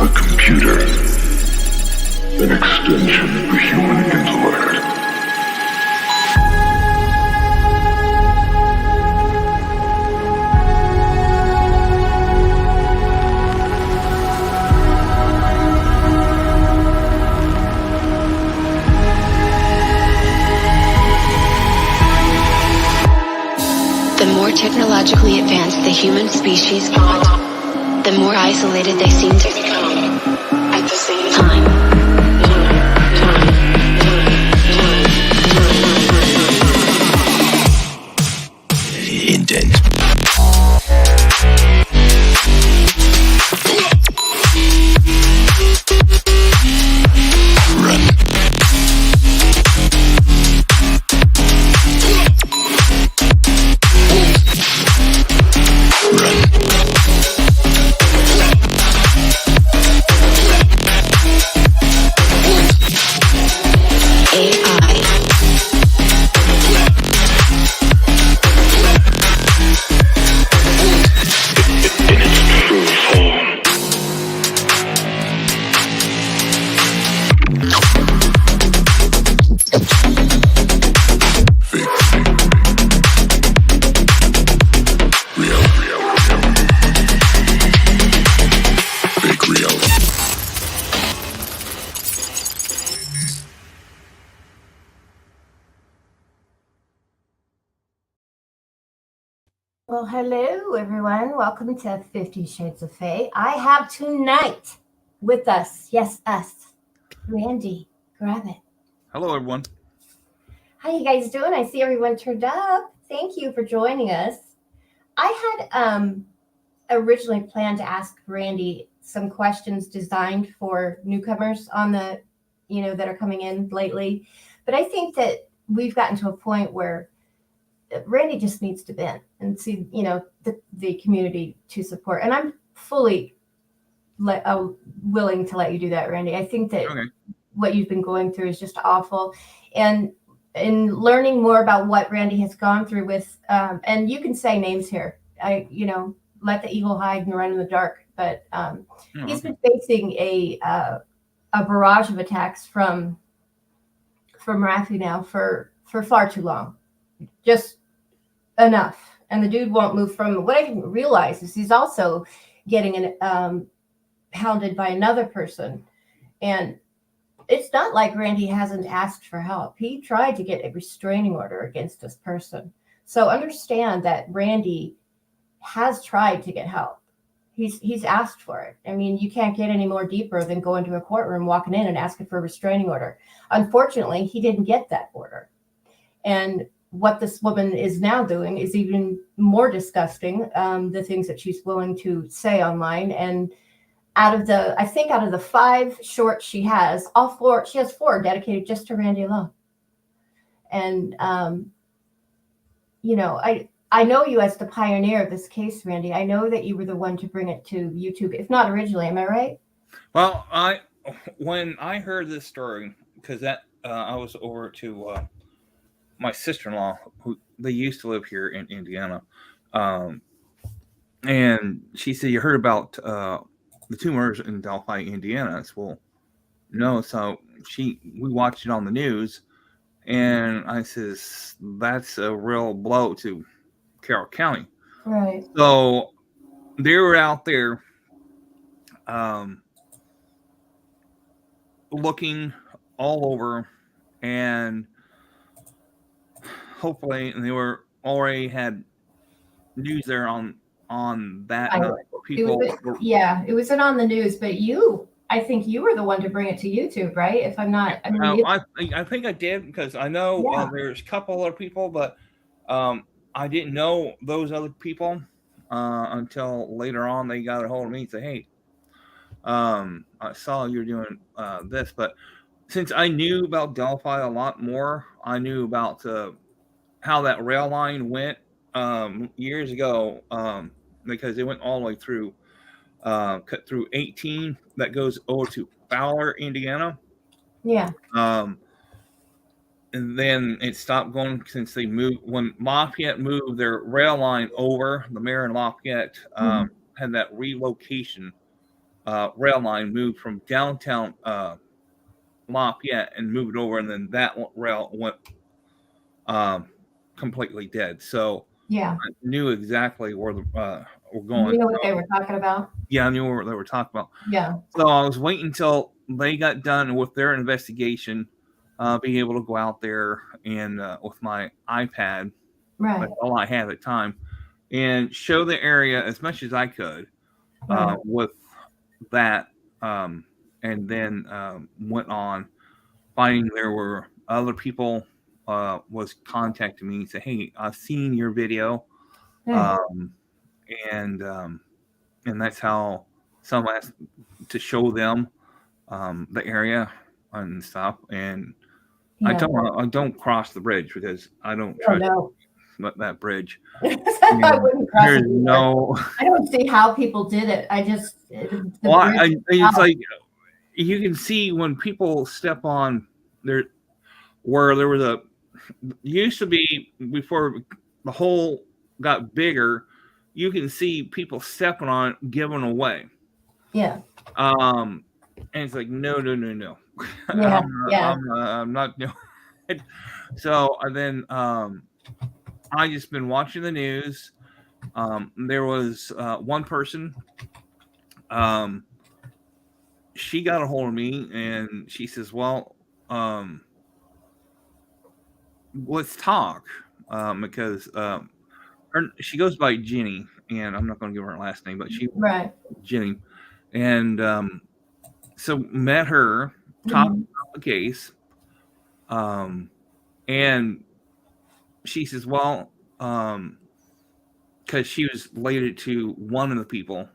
A computer, an extension of the human intellect. The more technologically advanced the human species got, the more isolated they seem to become at the same time. Indent. Run. Well, hello, everyone. Welcome to 50 Shades of Fay. I have tonight with us, yes, us, Randy. Grab it. Hello, everyone. How you guys doing? I see everyone turned up. Thank you for joining us. I had originally planned to ask Randy some questions designed for newcomers on the, that are coming in lately. But I think that we've gotten to a point where Randy just needs to bend and see, the community to support. And I'm fully willing to let you do that, Randy. I think that what you've been going through is just awful. And in learning more about what Randy has gone through with, and you can say names here, let the evil hide and run in the dark. But he's been facing a barrage of attacks from Rafi now for far too long. Just enough. And the dude won't move from. What I didn't realize is he's also getting hounded by another person. And it's not like Randy hasn't asked for help. He tried to get a restraining order against this person. So understand that Randy has tried to get help. He's asked for it. I mean, you can't get any more deeper than going to a courtroom, walking in and asking for a restraining order. Unfortunately, he didn't get that order. And what this woman is now doing is even more disgusting. The things that she's willing to say online. And out of the 5 shorts she has, she has 4 dedicated just to Randy alone. And, I know you as the pioneer of this case, Randy. I know that you were the one to bring it to YouTube, if not originally. Am I right? Well, when I heard this story, because I was over to my sister-in-law, who they used to live here in Indiana, and she said, "You heard about the tumors in Delphi, Indiana?" I said, "Well, no." So we watched it on the news, and I says, "That's a real blow to Carroll County." Right. So they were out there looking all over, and hopefully they were already had news there on that. People. It wasn't on the news, but I think you were the one to bring it to YouTube, right? If I'm not, I think I did, because I know there's a couple other people, but I didn't know those other people until later on. They got a hold of me and said, "Hey, I saw you're doing this." But since I knew about Delphi a lot more, I knew about how that rail line went years ago, because it went all the way through, cut through 18 that goes over to Fowler, Indiana. Yeah. and then it stopped going since they moved. When Lafayette moved their rail line over, the mayor in Lafayette had that relocation rail line moved from downtown Lafayette and moved over, and then that rail went completely dead. So yeah, I knew exactly where we're going. you know what they were talking about. Yeah, I knew what they were talking about. Yeah, So I was waiting until they got done with their investigation, being able to go out there and with my iPad, right, that's all I had at the time, and show the area as much as I could right, with that, and then went on finding there were other people was contacting me and say, "Hey, I've seen your video," yeah, and that's how someone asked to show them the area and stuff. And I don't cross the bridge because I don't Oh, trust no. that bridge. I wouldn't cross There's it either. no. I don't see how people did it. I just the Well, bridge it's itself. like you can see when people step on there, where there was used to be before the hole got bigger. You can see people stepping on it, giving away. Yeah, And it's like no. yeah, yeah. I'm not doing it. So then I just been watching the news. There was one person. She got a hold of me and she says, "Well, let's talk," because she goes by Jenny, and I'm not going to give her last name, but she Right. Jenny, and so met her, talked about the case, and she says, "Well, because she was related to one of the people,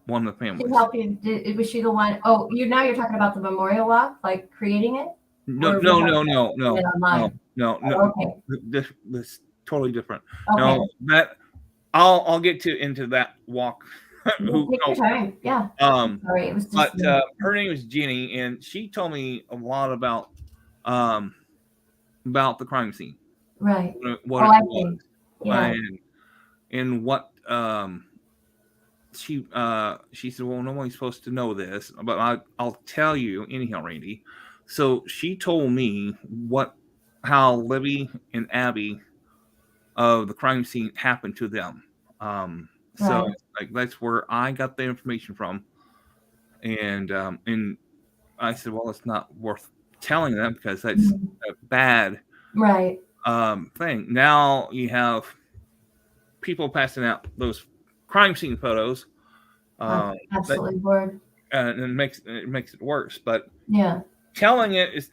one of the families." She helped you. Was she the one? Oh, you're talking about the memorial walk, like creating it? No. Or online? Oh, okay. This totally different. Okay. No, that I'll get into that walk. Take your time. Yeah. Sorry, it was just. But her name is Jenny, and she told me a lot about the crime scene. Right. What I it was. see. Yeah. And what she said, "Well, nobody's supposed to know this, but I'll tell you anyhow, Randy." So she told me how Libby and Abby of the crime scene happened to them. So like that's where I got the information from, and I said, "Well, it's not worth telling them because that's a bad thing." Now you have people passing out those crime scene photos. Absolutely bored. And it makes it worse. But yeah, telling it is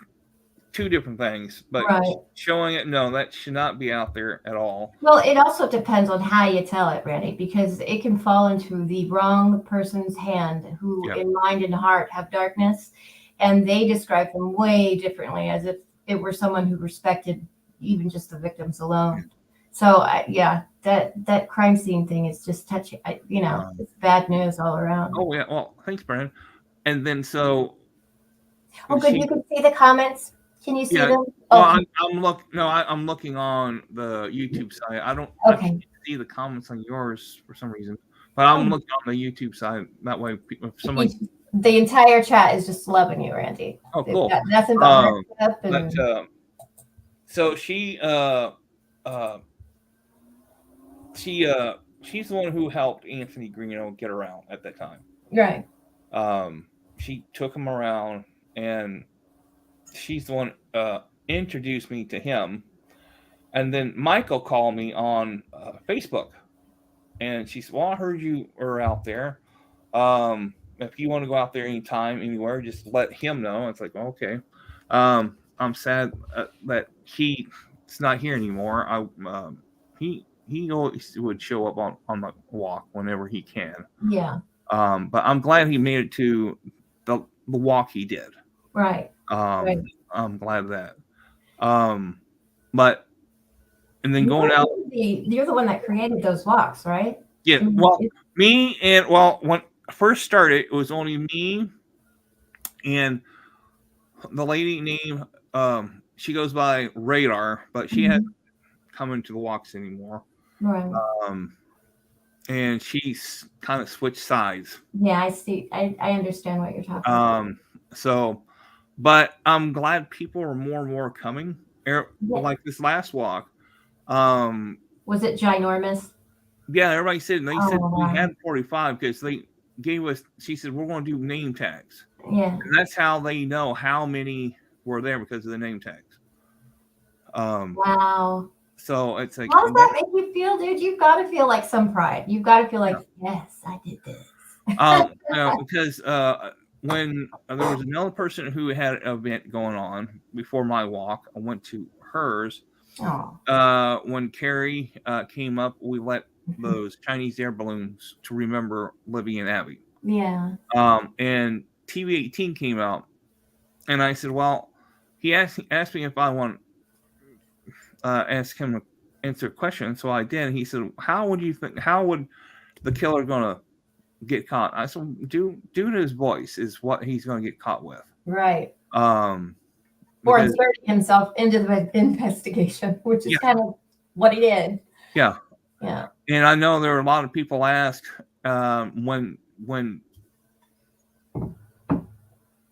two different things. But showing it, no, that should not be out there at all. Well, it also depends on how you tell it, Randy, because it can fall into the wrong person's hand who in mind and heart have darkness, and they describe them way differently as if it were someone who respected even just the victims alone. So that crime scene thing is just touchy. It's bad news all around. Oh yeah, well, thanks, Brandon. And then so. Oh, good. You can see the comments. Can you see them? Well, I'm looking on the YouTube side. I can't see the comments on yours for some reason, but I'm looking on the YouTube side. That way, if somebody. The entire chat is just loving you, Randy. Oh, cool. Nothing but up and. So she's the one who helped Anthony Greeno get around at that time. Right. She took him around, and she's the one introduced me to him. And then Michael called me on Facebook, and she said, "Well, I heard you were out there. If you want to go out there anytime, anywhere, just let him know." It's like, okay. I'm sad that he's not here anymore. He always would show up on the walk whenever he can. Yeah. But I'm glad he made it to the walk he did. Right. I'm glad of that. But and then going out. You're the one that created those walks, right? Yeah. Well, when I first started, it was only me and the lady named she goes by Radar, but she hasn't come into the walks anymore. Right. And she's kind of switched sides. Yeah, I see. I understand what you're talking about. So, but I'm glad people are more and more coming. Like this last walk. Was it ginormous? Yeah, everybody said, and they said we wow. had 45 because they gave us, she said, we're going to do name tags. Yeah. And that's how they know how many were there because of the name tags. Wow. So it's like, how does that make you feel, dude? You've got to feel like some pride. You've got to feel like, yes, I did this. Because when there was another person who had an event going on before my walk, I went to hers. Oh. When Carrie came up, we let those Chinese air balloons to remember Libby and Abby. Yeah. And TV-18 came out, and I said, well, he asked me if I want ask him to answer a question, so I did. He said, how would the killer gonna get caught? I said, due to his voice is what he's gonna get caught with. Right. Or inserting himself into the investigation, which is kind of what he did. Yeah. Yeah. And I know there were a lot of people ask when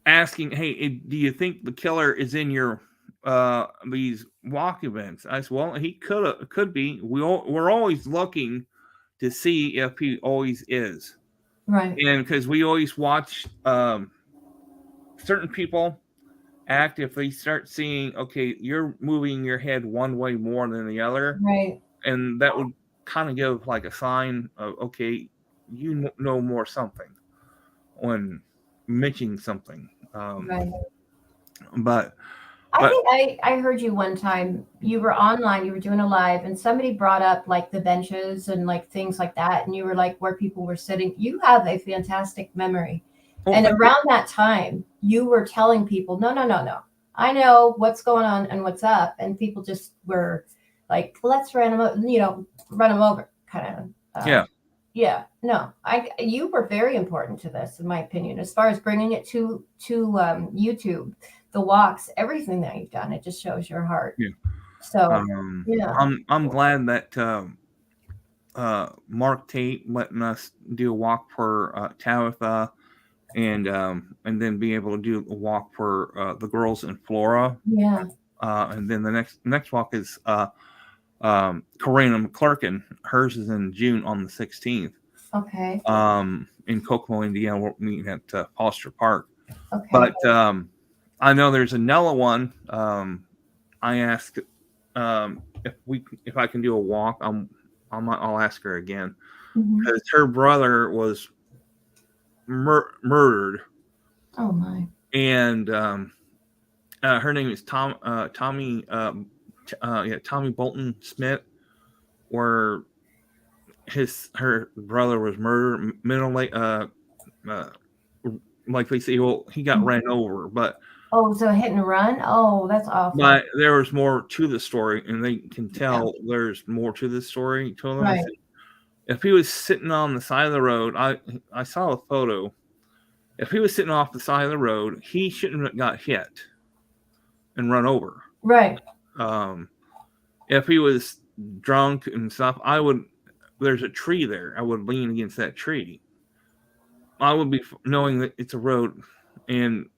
asking, hey, do you think the killer is in your these walk events? I said, well, he could be. We're always looking to see if he always is. Right. And because we always watch certain people act, if they start seeing, okay, you're moving your head one way more than the other. Right. And that would kind of give like a sign of, okay, you know more something when mentioning something. Right. But I think I heard you one time. You were online, you were doing a live, and somebody brought up like the benches and like things like that, and you were like where people were sitting. You have a fantastic memory. And around that time, you were telling people, no. I know what's going on and what's up. And people just were like, let's run them over, kind of. Yeah. No, you were very important to this, in my opinion, as far as bringing it to YouTube, the walks, everything that you've done. It just shows your heart. Yeah. So I'm glad that Mark Tate letting us do a walk for Tabitha, and then be able to do a walk for the girls in Flora. Yeah. And then the next walk is Karina McClurkin. Hers is in June on the 16th. Okay. In Kokomo, Indiana, we're meeting at Foster Park. Okay. But I know there's another one. I asked if I can do a walk. I'll ask her again because her brother was murdered. Oh my! And her name is Tommy Bolton Smith, where her brother was murdered. Like they say, well, he got ran over, but so hit and run. Oh, that's awful. But there was more to the story, and they can tell there's more to the story. Right. If he was sitting on the side of the road, I saw a photo. If he was sitting off the side of the road, he shouldn't have got hit and run over. Right. If he was drunk and stuff, there's a tree there. I would lean against that tree. I would be knowing that it's a road, and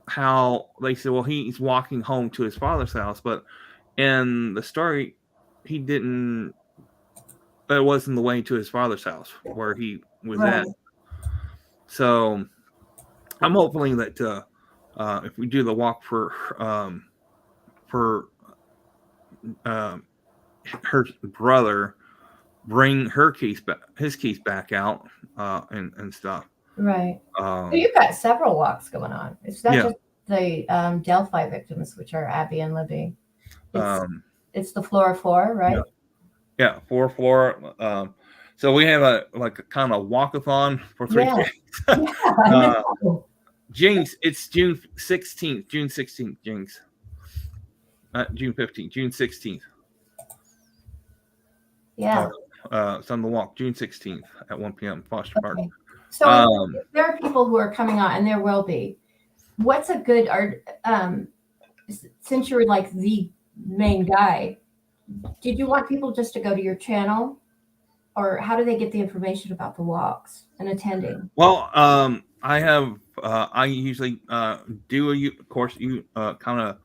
how they said, well, he's walking home to his father's house, but in the story, he didn't. That wasn't the way to his father's house where he was at. So I'm hoping that if we do the walk for her brother, bring his case back out and stuff. Right. So you've got several walks going on. It's not just the Delphi victims, which are Abby and Libby. It's the Flora 4, right? Yeah, Flora. So we have a kind of walkathon for 3 days. Jinx, it's June 16th. Jinx. Not June 15th, June 16th. Yeah. It's on the walk, June 16th at 1 p.m. Foster Park. So if there are people who are coming on, and there will be. What's a good since you're like the main guy, did you want people just to go to your channel, or how do they get the information about the walks and attending? Well, I have I usually do of course you kind of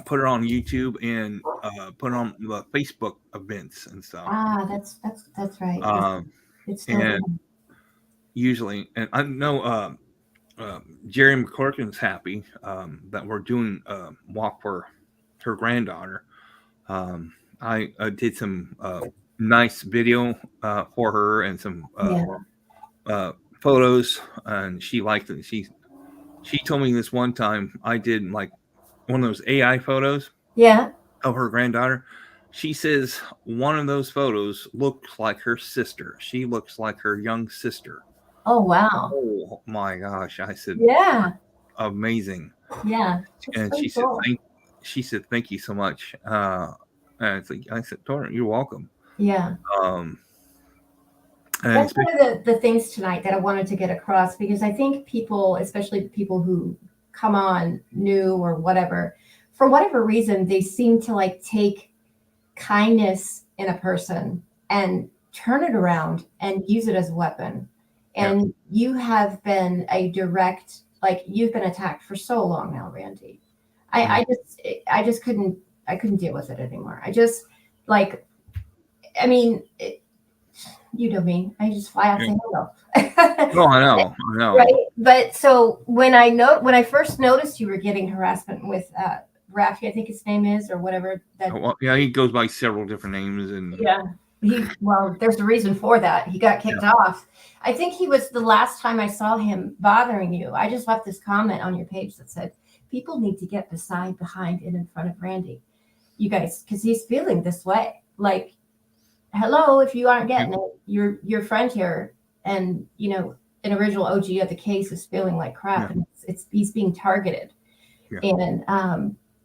put it on YouTube and put it on the Facebook events and stuff. Ah, that's right. It's still and usually, and I know Jerry McCorkin's happy that we're doing a walk for her granddaughter. I did some nice video for her and some photos, and she liked it. She told me this one time I did like one of those AI photos of her granddaughter. She says one of those photos looks like her sister. She looks like her young sister. Oh, wow. Oh my gosh. I said, yeah, amazing. yeah. And she said, thank you so much. And it's like, I said, Tora, you're welcome. Yeah. And that's one of the things tonight that I wanted to get across, because I think people, especially people who come on new or whatever, for whatever reason, they seem to like take kindness in a person and turn it around and use it as a weapon. And you have been a direct, like, you've been attacked for so long now, Randy. I just couldn't deal with it anymore. I just like, I mean, you know me, I just fly off the handle. Oh, I know. Right. But so when I first noticed you were getting harassment with Rafi, I think his name is, or whatever. He goes by several different names, and there's a reason for that. He got kicked off. I think he was the last time I saw him bothering you. I just left this comment on your page that said, people need to get beside, behind, and in front of Randy. You guys, because he's feeling this way. Like, hello, if you aren't getting it, your friend here, and an original OG of the case is feeling like crap, and he's being targeted. And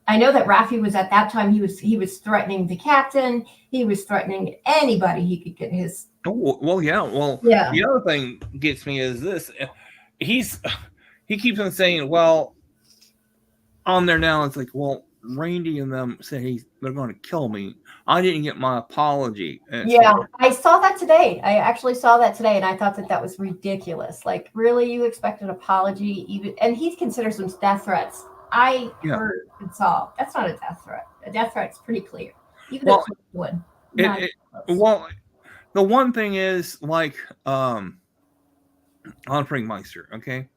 I know that Rafi was at that time, he was threatening the captain. He was threatening anybody he could get his. Oh, well, yeah. Well, the other thing gets me is this. He keeps on saying, well, on there now, it's like, well, Randy and them say they're going to kill me. I didn't get my apology. I saw that today. I actually saw that today, and I thought that was ridiculous. Like, really, you expect an apology? Even, and he considers them death threats. I heard and saw that's not a death threat. A death threat's pretty clear. Even if it would. Well, the one thing is, like, on Frankmeister, okay?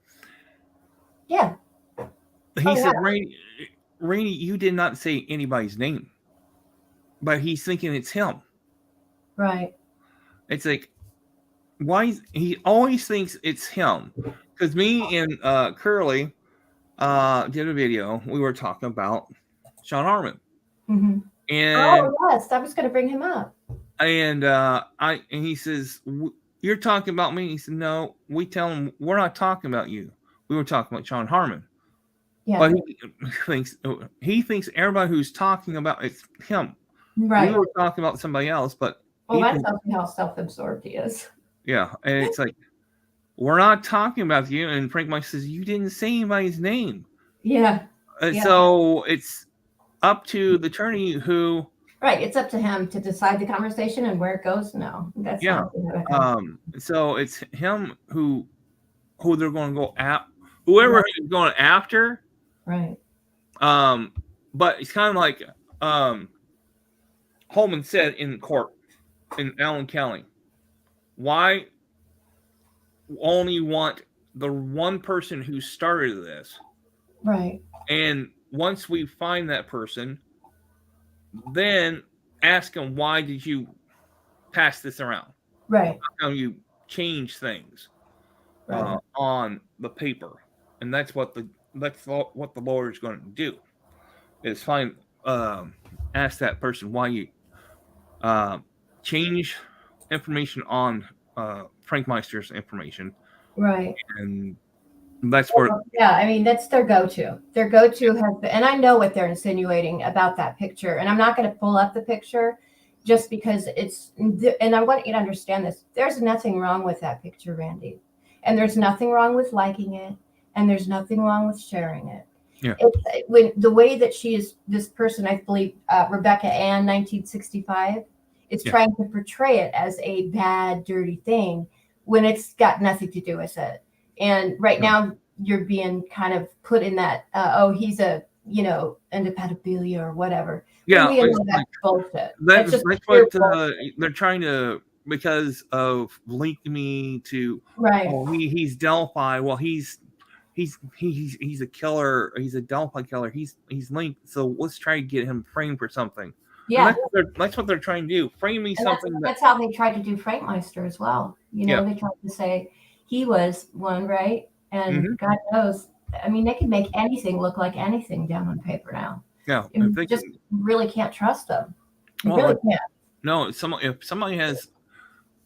Yeah. He said, Rainey, you did not say anybody's name, but he's thinking it's him. Right. It's like, why? He always thinks it's him. Because me and Curly did a video. We were talking about Sean Harmon. Mm-hmm. And yes, I was going to bring him up. And he says, you're talking about me? He said, no. We tell him we're not talking about you. We were talking about Sean Harmon. Yeah. But he thinks everybody who's talking about it's him. Right. We were talking about somebody else, but that tells me how self-absorbed he is. Yeah, and it's like, we're not talking about you. And Frank Mike says, you didn't say anybody's name. Yeah. So it's up to the attorney who. Right. It's up to him to decide the conversation and where it goes. No, that's not. So it's him who they're going to go at, whoever he's going after. Right. But it's kind of like Holman said in court in Allen County. Why only want the one person who started this? Right. And once we find that person, then ask them, why did you pass this around? Right. How come you change things on the paper? And that's what the lawyer is going to do. Is ask that person why you change information on Frank Meister's information. Right. And that's where. I mean, that's their go-to. Their go-to has been, and I know what they're insinuating about that picture. And I'm not going to pull up the picture just because and I want you to understand this. There's nothing wrong with that picture, Randy. And there's nothing wrong with liking it. And there's nothing wrong with sharing it. Yeah. When the way that she is, this person, I believe, Rebecca Ann, 1965, is trying to portray it as a bad, dirty thing when it's got nothing to do with it. And right now, you're being kind of put in that, he's a, into pedophilia or whatever. Yeah, That's bullshit. That's what they're trying to, because of linking me to, right. He's Delphi. Well, he's a killer. He's a Delphi killer. He's linked. So let's try to get him framed for something. Yeah, that's what they're trying to do. Frame me something. That's how they tried to do Frank Meister as well. They tried to say he was one, right? And God knows, I mean, they can make anything look like anything down on paper now. Yeah, you just really can't trust them. You really can't. No, if somebody has,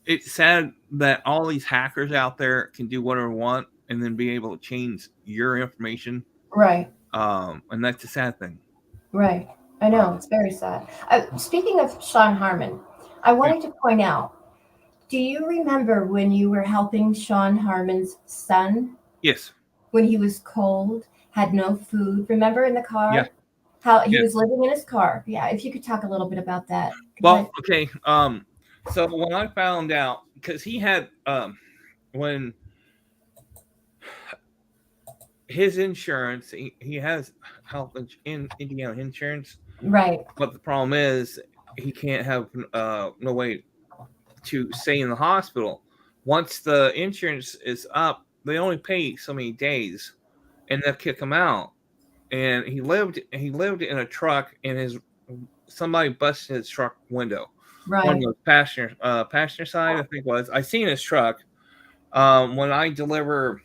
it's sad that all these hackers out there can do whatever they want and then be able to change your information. Right. And that's a sad thing. Right. I know, it's very sad. Speaking of Sean Harmon, I wanted to point out, do you remember when you were helping Sean Harmon's son? Yes. When he was cold, had no food. Remember in the car? Yeah. How he was living in his car. Yeah, if you could talk a little bit about that. Well, okay. So when I found out, because he had, when his insurance, he has health in Indiana insurance. Right. But the problem is he can't have no way to stay in the hospital. Once the insurance is up, they only pay so many days, and they'll kick him out. And he lived in a truck, and somebody busted his truck window. Right. On the passenger side, I think it was. I seen his truck. When I deliver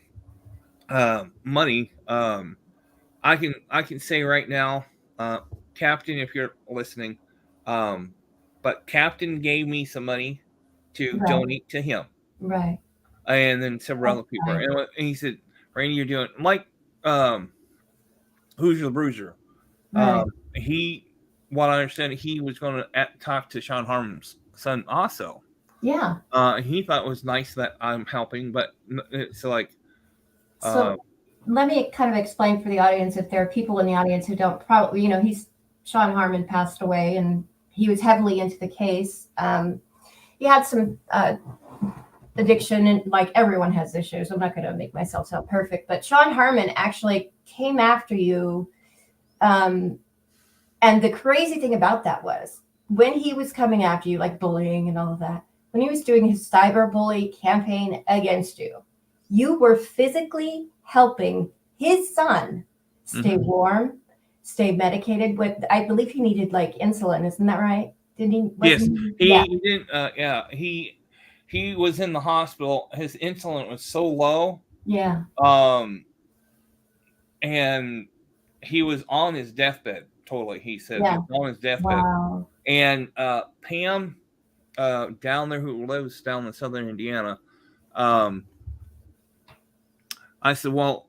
money, I can say right now, Captain, if you're listening, but Captain gave me some money to donate to him. Right. And then several other people. And he said, Randy, you're doing like Who's Your Bruiser. Right. What I understand, he was going to talk to Sean Harmon's son also. Yeah. He thought it was nice that I'm helping, but it's like. So let me kind of explain for the audience, if there are people in the audience who don't probably, Sean Harmon passed away, and he was heavily into the case. He had some addiction, and like everyone has issues. I'm not going to make myself sound perfect, but Sean Harmon actually came after you. And the crazy thing about that was when he was coming after you, like bullying and all of that, when he was doing his cyberbully campaign against you, you were physically helping his son stay warm, stay medicated with, I believe he needed like insulin. Isn't that right? Didn't he? Yes, he didn't. He was in the hospital. His insulin was so low. Yeah. And he was on his deathbed. Totally, he said he was on his deathbed. Wow. And Pam, down there, who lives down in southern Indiana, I said, well,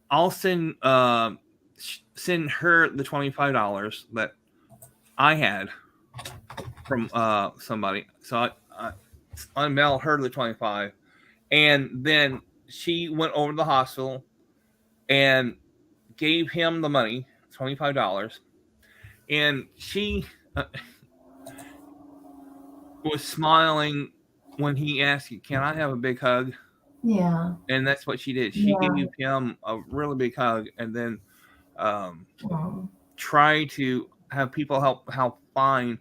I'll send her the $25 that I had from somebody. So I mailed her the $25, and then she went over to the hospital and gave him the money, $25, and she was smiling when he asked you, "Can I have a big hug?" Yeah. And that's what she did. She gave him a really big hug, and then try to have people help find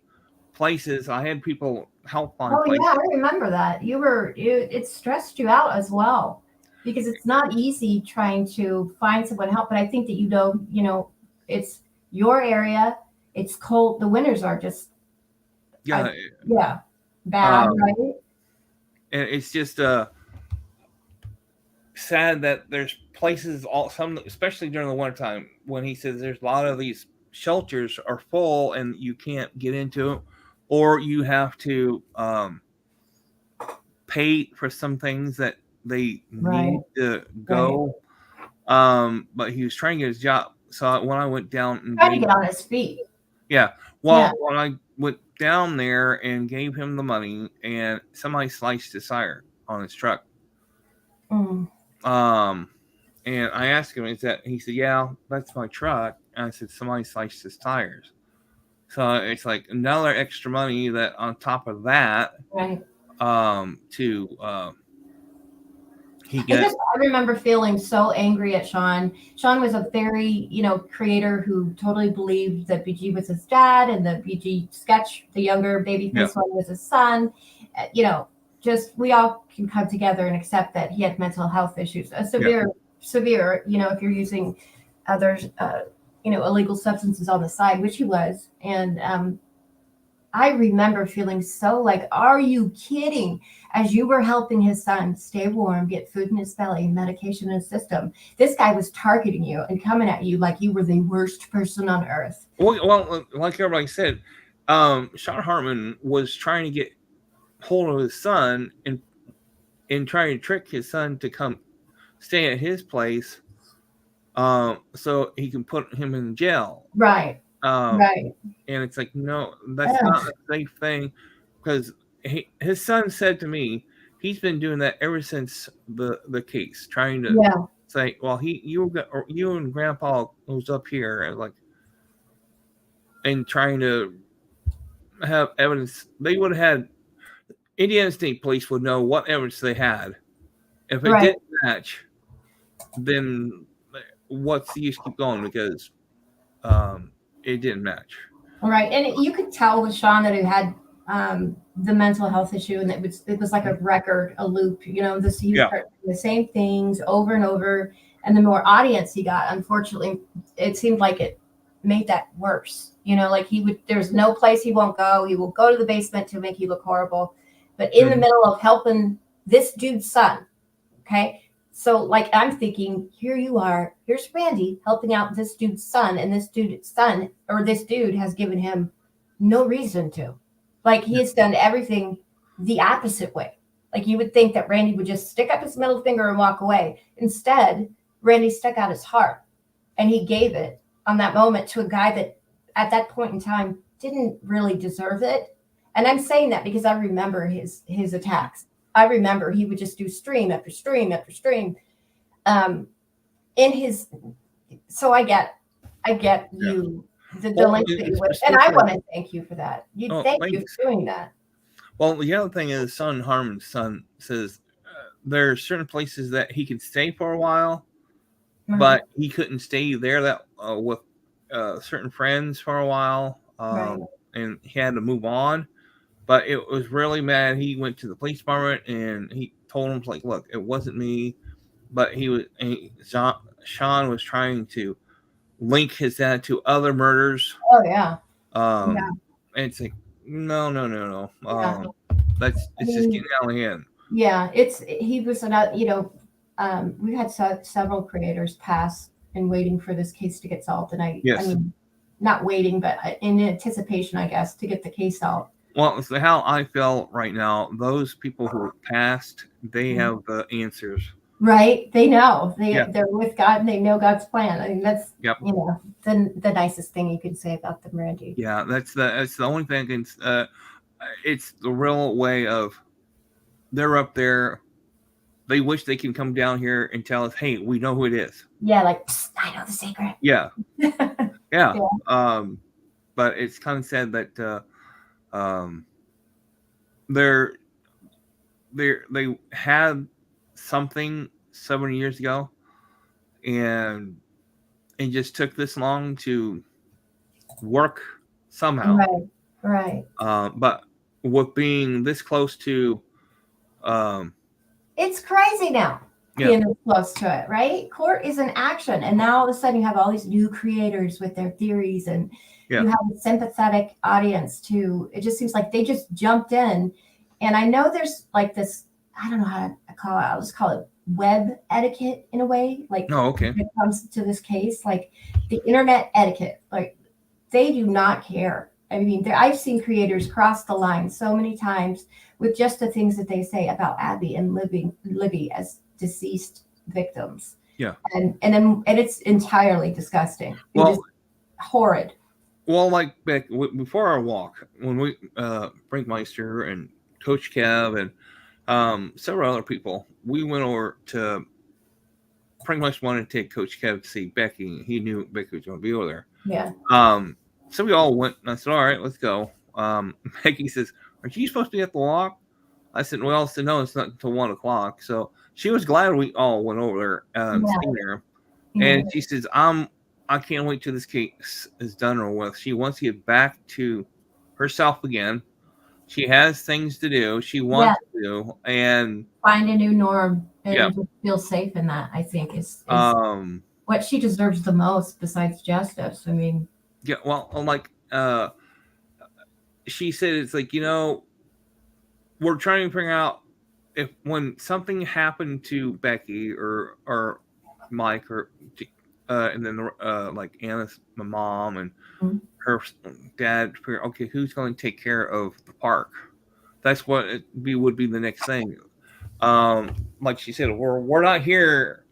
places. I had people help find places. Yeah, I remember that. It stressed you out as well, because it's not easy trying to find someone help. But I think that it's your area. It's cold. The winters are just bad, right? And it's just sad that there's places, especially during the wintertime, when he says there's a lot of these shelters are full and you can't get into it, or you have to pay for some things that they need to go. But he was trying to get his job. So when I went down and trying to get on his feet. Yeah. Well, when I went down there and gave him the money, and somebody sliced his tire on his truck. And And I asked him, "Is that?" He said, "Yeah, that's my truck." And I said, "Somebody sliced his tires." So it's like another extra money that on top of that, right. I remember feeling so angry at Sean. Sean was a very, creator who totally believed that BG was his dad and the BG sketch, the younger baby face one, was his son. Just we all can come together and accept that he had mental health issues, severe, if you're using others, illegal substances on the side, which he was. And I remember feeling so like, are you kidding? As you were helping his son stay warm, get food in his belly, medication in his system, this guy was targeting you and coming at you like you were the worst person on earth. Well, like everybody said, Sean Hartman was trying to get hold of his son and trying to trick his son to come stay at his place, so he can put him in jail. Right. Right. And it's like, no, that's not a safe thing, because his son said to me, he's been doing that ever since the case, trying to say, well, you and Grandpa was up here, and trying to have evidence. They would have had, Indiana State Police would know what evidence they had. If it didn't match, then what's the use keep going, because it didn't match. Right. And you could tell with Sean that he had the mental health issue, and it was like a record, a loop, he was the same things over and over. And the more audience he got, unfortunately, it seemed like it made that worse. Like there's no place he won't go. He will go to the basement to make you look horrible. But in the middle of helping this dude's son, okay? So like I'm thinking, here you are, here's Randy helping out this dude's son, and this dude's son, or this dude, has given him no reason to. Like he has done everything the opposite way. Like you would think that Randy would just stick up his middle finger and walk away. Instead, Randy stuck out his heart, and he gave it on that moment to a guy that at that point in time didn't really deserve it. And I'm saying that because I remember his attacks. I remember he would just do stream after stream after stream. So I get you, the length that you went, and I want to thank you for that. Thank you for doing that. Well, the other thing is, Son Harmon's son says there are certain places that he could stay for a while, but he couldn't stay there with certain friends for a while, and he had to move on. But it was really bad. He went to the police department and he told him, like, look, it wasn't me, but Sean was trying to link his dad to other murders. Oh yeah. And it's like, no. It's just getting out of hand. Yeah, he was we've had several creators pass in waiting for this case to get solved, and I mean, not waiting, but in anticipation, I guess, to get the case solved. Well, so how I feel right now, those people who passed, they have the answers. Right? They know. They're with God, and they know God's plan. I mean, that's the nicest thing you can say about them, Randy. Yeah, that's the only thing. It's the real way of, they're up there. They wish they can come down here and tell us, hey, we know who it is. Yeah, like, I know the secret. Yeah. Yeah. But it's kind of sad that they had something 7 years ago, and it just took this long to work somehow. Right. But with being this close to, it's crazy now being this close to it, right? Court is in action, and now all of a sudden you have all these new creators with their theories, and you have a sympathetic audience too. It just seems like they just jumped in. And I know there's like this, I don't know how to call it, I'll just call it web etiquette in a way. Like when it comes to this case, like the internet etiquette, like they do not care. I mean, I've seen creators cross the line so many times with just the things that they say about Abby and Libby as deceased victims. Yeah. And it's entirely disgusting. It is horrid. Well, like before our walk, when we Brinkmeister and Coach Kev and several other people, we went over to pretty much wanted to take Coach Kev to see Becky. He knew Becky was going to be over there. Yeah. So we all went, and I said, all right, let's go. Becky says, are you supposed to be at the walk? I said, well, I said, no, it's not until 1 o'clock. So she was glad we all went over there and seen her. And she says, I can't wait till this case is done or with. She wants to get back to herself again. She has things to do. She wants to do, and find a new norm and just feel safe in that. I think is what she deserves the most, besides justice. I mean, yeah. Well, like she said, it's like, you know, we're trying to figure out if when something happened to Becky or Mike or and then like Anna's my mom and her dad, okay, who's going to take care of the park? That's what would be the next thing. Like she said, we're not here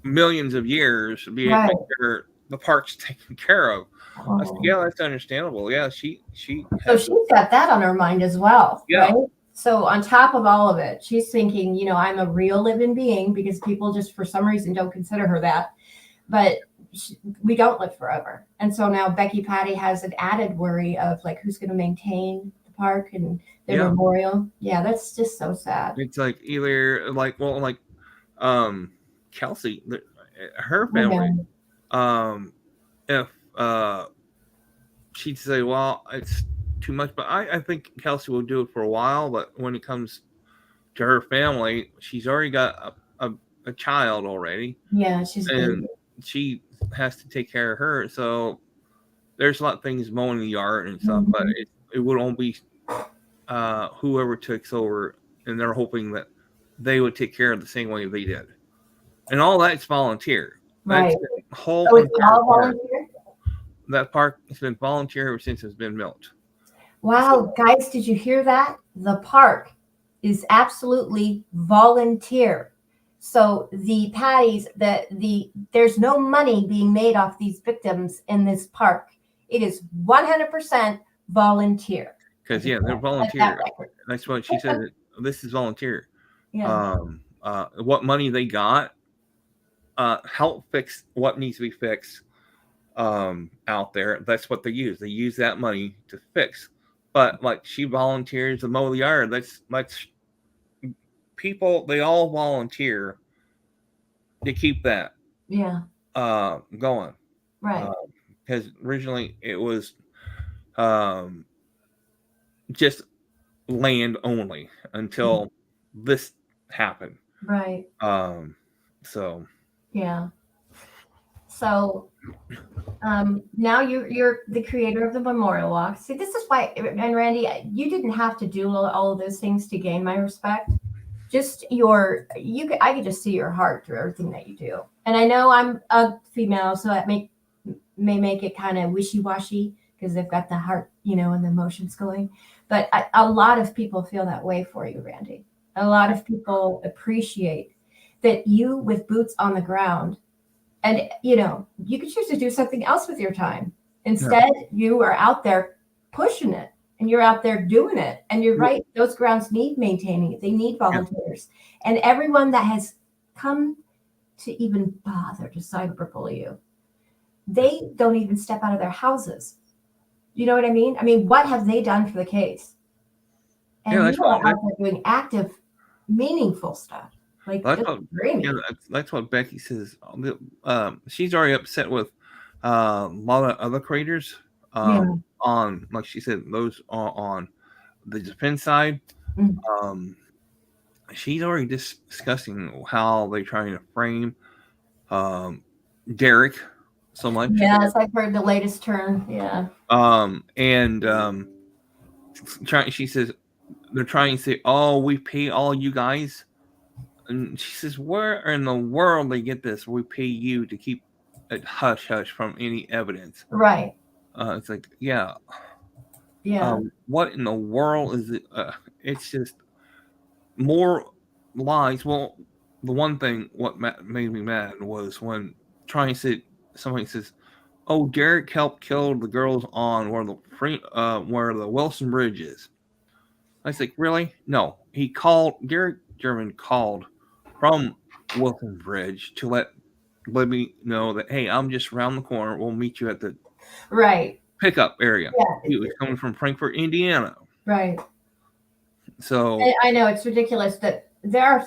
millions of years to be able to make sure the park's taken care of. I said, yeah, that's understandable. Yeah, she. So she's got that on her mind as well, right? So on top of all of it, she's thinking, you know, I'm a real living being, because people just for some reason don't consider her that. But we don't live forever. And so now Becky Patty has an added worry of like, who's going to maintain the park and the memorial. Yeah, that's just so sad. It's like either like, well, like Kelsey, her family, if she'd say, well, it's too much, but I think Kelsey will do it for a while. But when it comes to her family, she's already got a child already. Yeah, and she has to take care of her. So there's a lot of things mowing the yard and stuff, but it would only be whoever takes over, and they're hoping that they would take care of the same way they did. And all that's volunteer. Right. That's whole so it's all volunteer? That park has been volunteer ever since it's been built. Wow, guys, did you hear that? The park is absolutely volunteer. So the Patties, there's no money being made off these victims in this park. It is 100% volunteer. Because they're volunteer. That's what she said. This is volunteer. Yeah. What money they got, help fix what needs to be fixed out there. That's what they use. They use that money to fix. But like she volunteers to mow the yard. That's people. They all volunteer to keep that going. Right. Because originally it was just land only until this happened. Right. So. Yeah. So now you're the creator of the memorial walk. See, this is why, and Randy, you didn't have to do all of those things to gain my respect. Just I could just see your heart through everything that you do. And I know I'm a female, so that may make it kind of wishy-washy because they've got the heart, and the emotions going. But a lot of people feel that way for you, Randy. A lot of people appreciate that you, with boots on the ground, and you could choose to do something else with your time. Instead, you are out there pushing it, and you're out there doing it. And you're right; those grounds need maintaining. They need volunteers, and everyone that has come to even bother to cyberbully you, they don't even step out of their houses. You know what I mean? I mean, what have they done for the case? And you are out there doing active, meaningful stuff. Like that's what Becky says. She's already upset with a lot of other creators on, like she said, those on the defense side. She's already discussing how they're trying to frame Derek so much. Yes, I've heard the latest turn. Yeah. She says they're trying to say, "Oh, we pay all you guys." And she says, where in the world they get this? We pay you to keep it hush hush from any evidence. Right. It's like, yeah. What in the world is it? It's just more lies. Well, the one thing what made me mad was when somebody says, "Oh, Derek helped kill the girls on where the Wilson Bridge is." I was like, really? No, Derek German called from Wilson Bridge to let let me know that, hey, I'm just around the corner. We'll meet you at the pickup area. Yeah. He was coming from Frankfort, Indiana. Right. So I know it's ridiculous that there are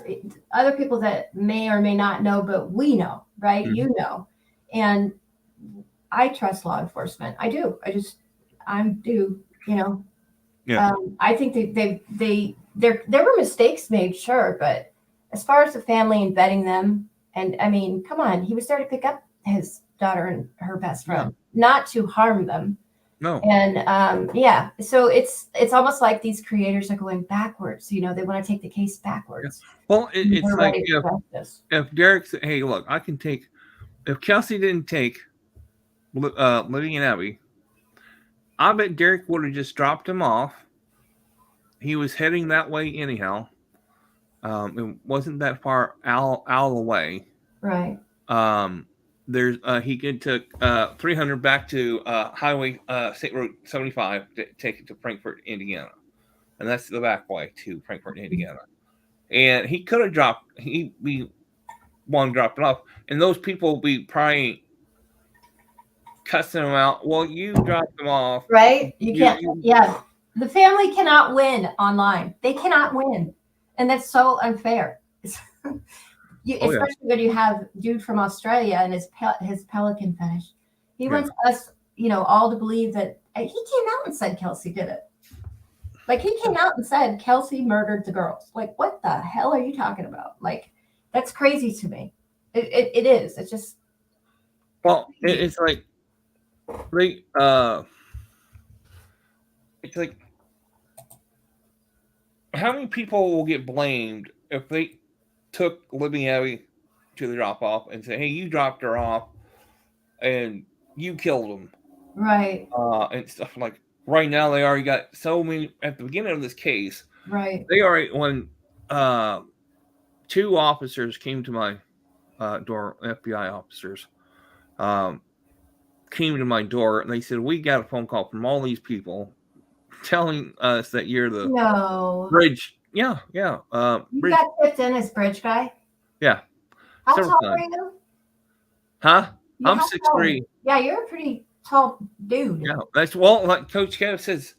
other people that may or may not know, but we know, right? Mhm. You know, and I trust law enforcement. I do. I do. You know. Yeah. I think there were mistakes made, sure, but as far as the family and vetting them, and I mean, come on, he was there to pick up his daughter and her best friend, not to harm them. No. And yeah, so it's almost like these creators are going backwards. You know, they want to take the case backwards. Yeah. Well, it's They're like ready to practice. if Derek said, hey, look, I can take, if Kelsey didn't take Living in Abby, I bet Derek would have just dropped him off. He was heading that way anyhow. It wasn't that far out of the way. Right. There's he could took 300 back to Highway State Road 75 to take it to Frankfort, Indiana, and that's the back way to Frankfort, Indiana. And he could have dropped. We one dropped it off, and those people will be probably cussing him out. Well, you dropped them off, right? You can't. Yeah, the family cannot win online. They cannot win, and that's so unfair. Especially when you have dude from Australia and his pelican fetish. He wants us, all to believe that he came out and said Kelsey did it. Like he came out and said Kelsey murdered the girls. Like what the hell are you talking about? Like that's crazy to me. It is. It's just. Well, it's like it's like how many people will get blamed if they took Libby Abby to the drop off and say, hey, you dropped her off and you killed them. Right. And stuff like right now they already got so many at the beginning of this case. Right. They already when 2 officers came to my door, FBI officers, came to my door and they said, we got a phone call from all these people telling us that you're the bridge. Yeah. You got tipped in as bridge guy? Yeah. How tall are you? Huh? I'm 6'3". Yeah, you're a pretty tall dude. Yeah, that's like Coach Kev says,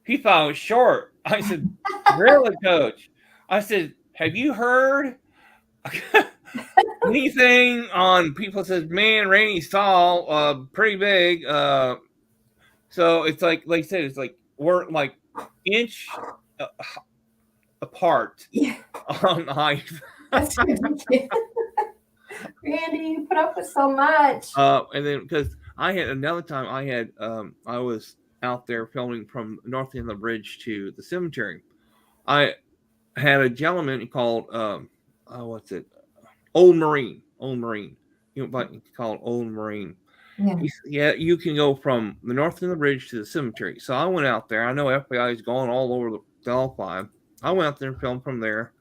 he thought I was short. I said, really, Coach? I said, have you heard anything on people says, man, Randy's tall, pretty big. So it's like they said, it's like we're like inch apart on height. That's ridiculous. Randy, you put up with so much. And then because I had another time I was out there filming from north end of the bridge to the cemetery. I had a gentleman called what's it? Old Marine. You know, called Old Marine. Yeah. You can go from the north end of the bridge to the cemetery. So I went out there. I know FBI is going all over the Delphi. I went out there and filmed from there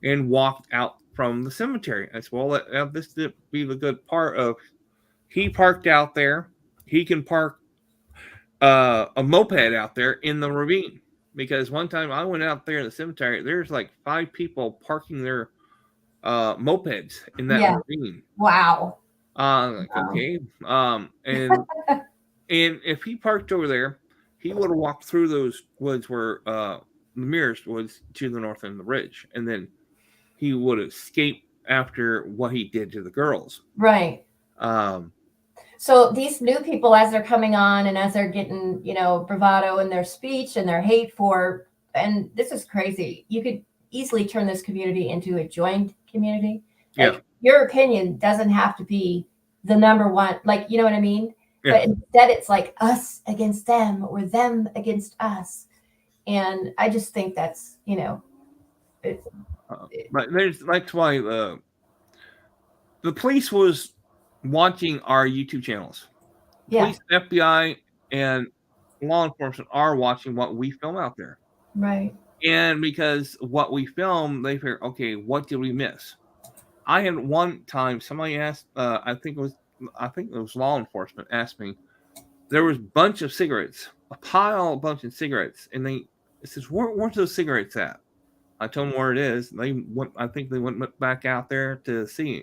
and walked out from the cemetery. I said, well, this would be the good part of he parked out there. He can park a moped out there in the ravine. Because one time I went out there in the cemetery, there's like 5 people parking their mopeds in that ravine. Wow. Okay. And if he parked over there, he would have walked through those woods where the Mirrors woods to the north end of the ridge, and then he would escape after what he did to the girls. Right. So these new people, as they're coming on and as they're getting, bravado in their speech and their hate for, and this is crazy. You could easily turn this community into a joined community. Like, your opinion doesn't have to be the number one, like, you know what I mean? Yeah. But instead it's like us against them or them against us. And I just think that's, but that's why the police was watching our YouTube channels. Police, FBI, and law enforcement are watching what we film out there. Right. And because what we film, they figure, okay, what did we miss? I had one time somebody asked, I think it was law enforcement asked me, there was a bunch of cigarettes, a bunch of cigarettes, and they says, where's those cigarettes at? I told them where it is. I think they went back out there to see.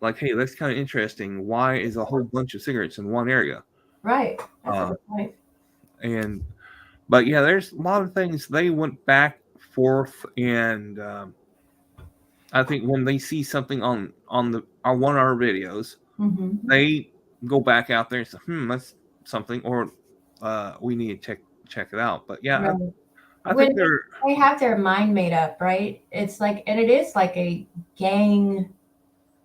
like, hey, that's kind of interesting. Why is a whole bunch of cigarettes in one area? Right. That's a good point. But yeah, there's a lot of things they went back forth, and I think when they see something on one of our videos, they go back out there and say, that's something, or we need to check it out. But yeah, Right. I think they have their mind made up, right? It's like, and it is like a gang.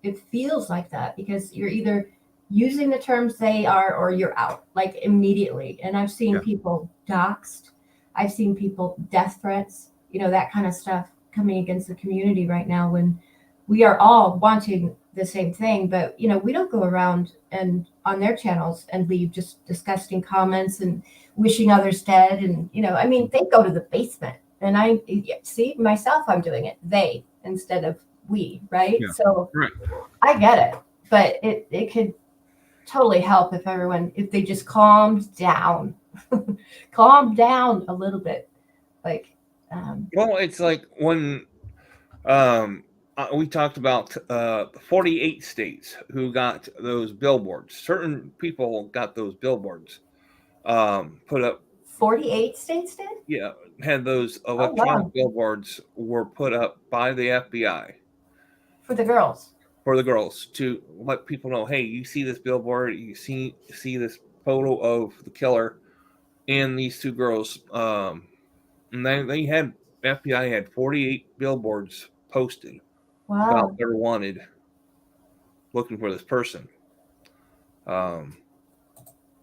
It feels like that because you're either using the terms they are or you're out, like immediately. And I've seen people doxxed. I've seen people death threats, that kind of stuff coming against the community right now when we are all wanting the same thing. But, we don't go around and on their channels and leave just disgusting comments and wishing others dead. And, they go to the basement and I see myself, I'm doing it. They instead of we, right? Yeah. So right. I get it, but it could totally help if they just calmed down, calm down a little bit. Like, well, it's like when we talked about 48 states who got those billboards. Certain people got those billboards put up. 48 states did? Yeah, had those electronic billboards were put up by the FBI. For the girls. For the girls, to let people know, hey, you see this billboard, you see this photo of the killer and these two girls. And they had, FBI had 48 billboards posted about they're wanted, looking for this person. And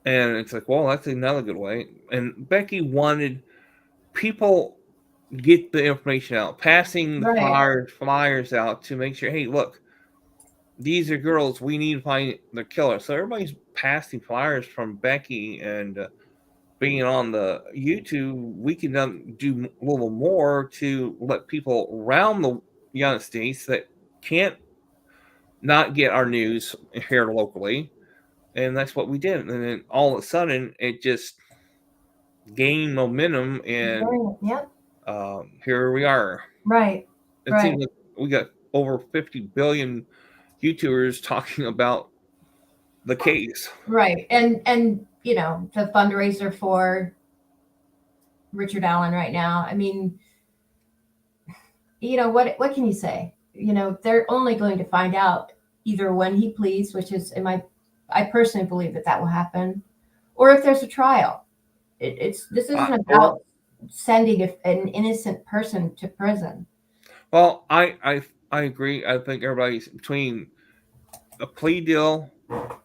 it's like, well, that's another good way. And Becky wanted people get the information out, passing the flyers out to make sure, hey, look, these are girls, we need to find the killer. So everybody's passing flyers from Becky, and being on the YouTube, we can do a little more to let people around the United States that can't not get our news here locally. And that's what we did. And then all of a sudden, it just gained momentum, and here we are. Right. It seems like we got over 50 billion YouTubers talking about the case. Right. And the fundraiser for Richard Allen right now. I mean, what can you say? They're only going to find out either when he pleads, which is I personally believe that will happen, or if there's a trial. This isn't about sending an innocent person to prison. Well, I agree. I think everybody's between a plea deal. I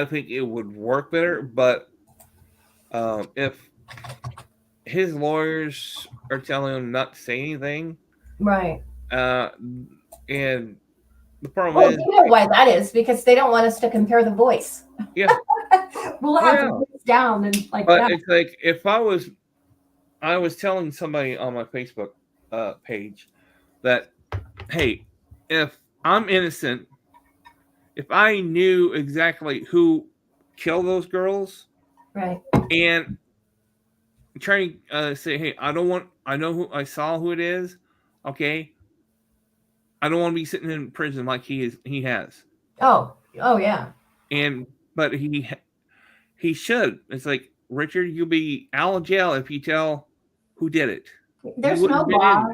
think it would work better, but if his lawyers are telling him not to say anything, right? And the problem is, you know why that is, because they don't want us to compare the voice. Yeah, we'll have the voice down and like. But it's like if I was telling somebody on my Facebook page that, hey, if I'm innocent, if I knew exactly who killed those girls, right, and trying to say, hey, I know who it is, okay, I don't want to be sitting in prison like he has. Oh yeah. But he should. It's like, Richard, you'll be out of jail if you tell who did it. There's no law.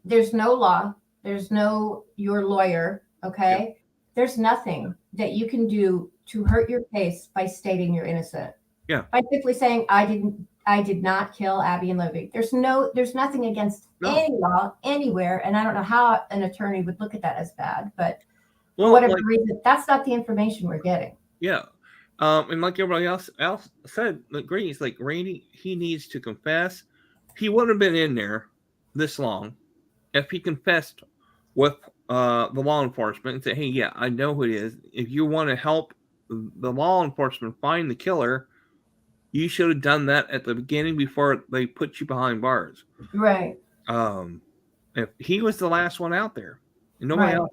There's no law. There's no your lawyer. Okay. Yeah. There's nothing that you can do to hurt your case by stating you're innocent. Yeah. By simply saying I did not kill Abby and Libby. There's nothing against any law anywhere, and I don't know how an attorney would look at that as bad, but for whatever reason, that's not the information we're getting. Yeah. And like everybody else said, agrees, like Randy, he needs to confess. He wouldn't have been in there this long if he confessed with the law enforcement and said, hey, yeah, I know who it is. If you want to help the law enforcement find the killer, you should have done that at the beginning before they put you behind bars. Right. If he was the last one out there, and nobody else.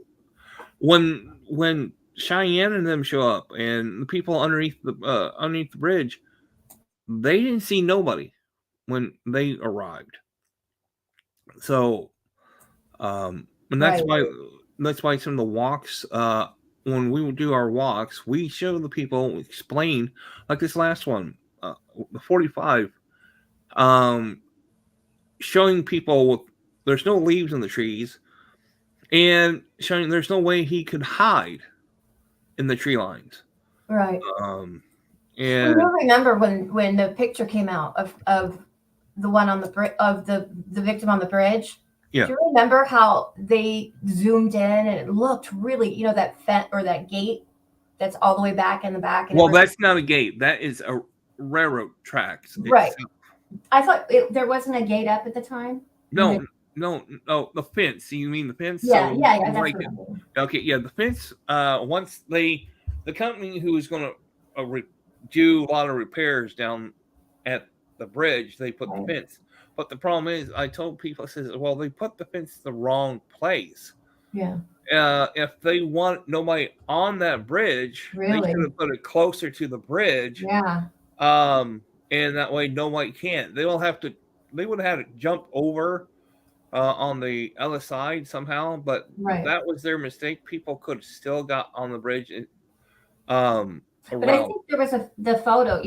When Cheyenne and them show up, and the people underneath the bridge, they didn't see nobody when they arrived. So, and that's why that's why some of the walks, when we do our walks, we show the people, explain, like this last one, the 45, showing people there's no leaves in the trees, and showing there's no way he could hide in the tree lines. Right. And you remember when the picture came out of the one on the victim on the bridge? Yeah. Do you remember how they zoomed in and it looked really, that fence or that gate that's all the way back in the back? And well, that's not a gate. That is a railroad tracks. Right. I thought there wasn't a gate up at the time. No, the fence. You mean the fence? Yeah, so yeah. That's what I mean. Okay, yeah, the fence. Once the company who is going to do a lot of repairs down at the bridge, they put the fence. But the problem is, I told people, I says, well, they put the fence the wrong place. Yeah. If they want nobody on that bridge, really? They should have put it closer to the bridge. Yeah. And that way nobody can't. They would have had to jump over on the other side somehow, but that was their mistake. People could have still got on the bridge. But I think there was the photo,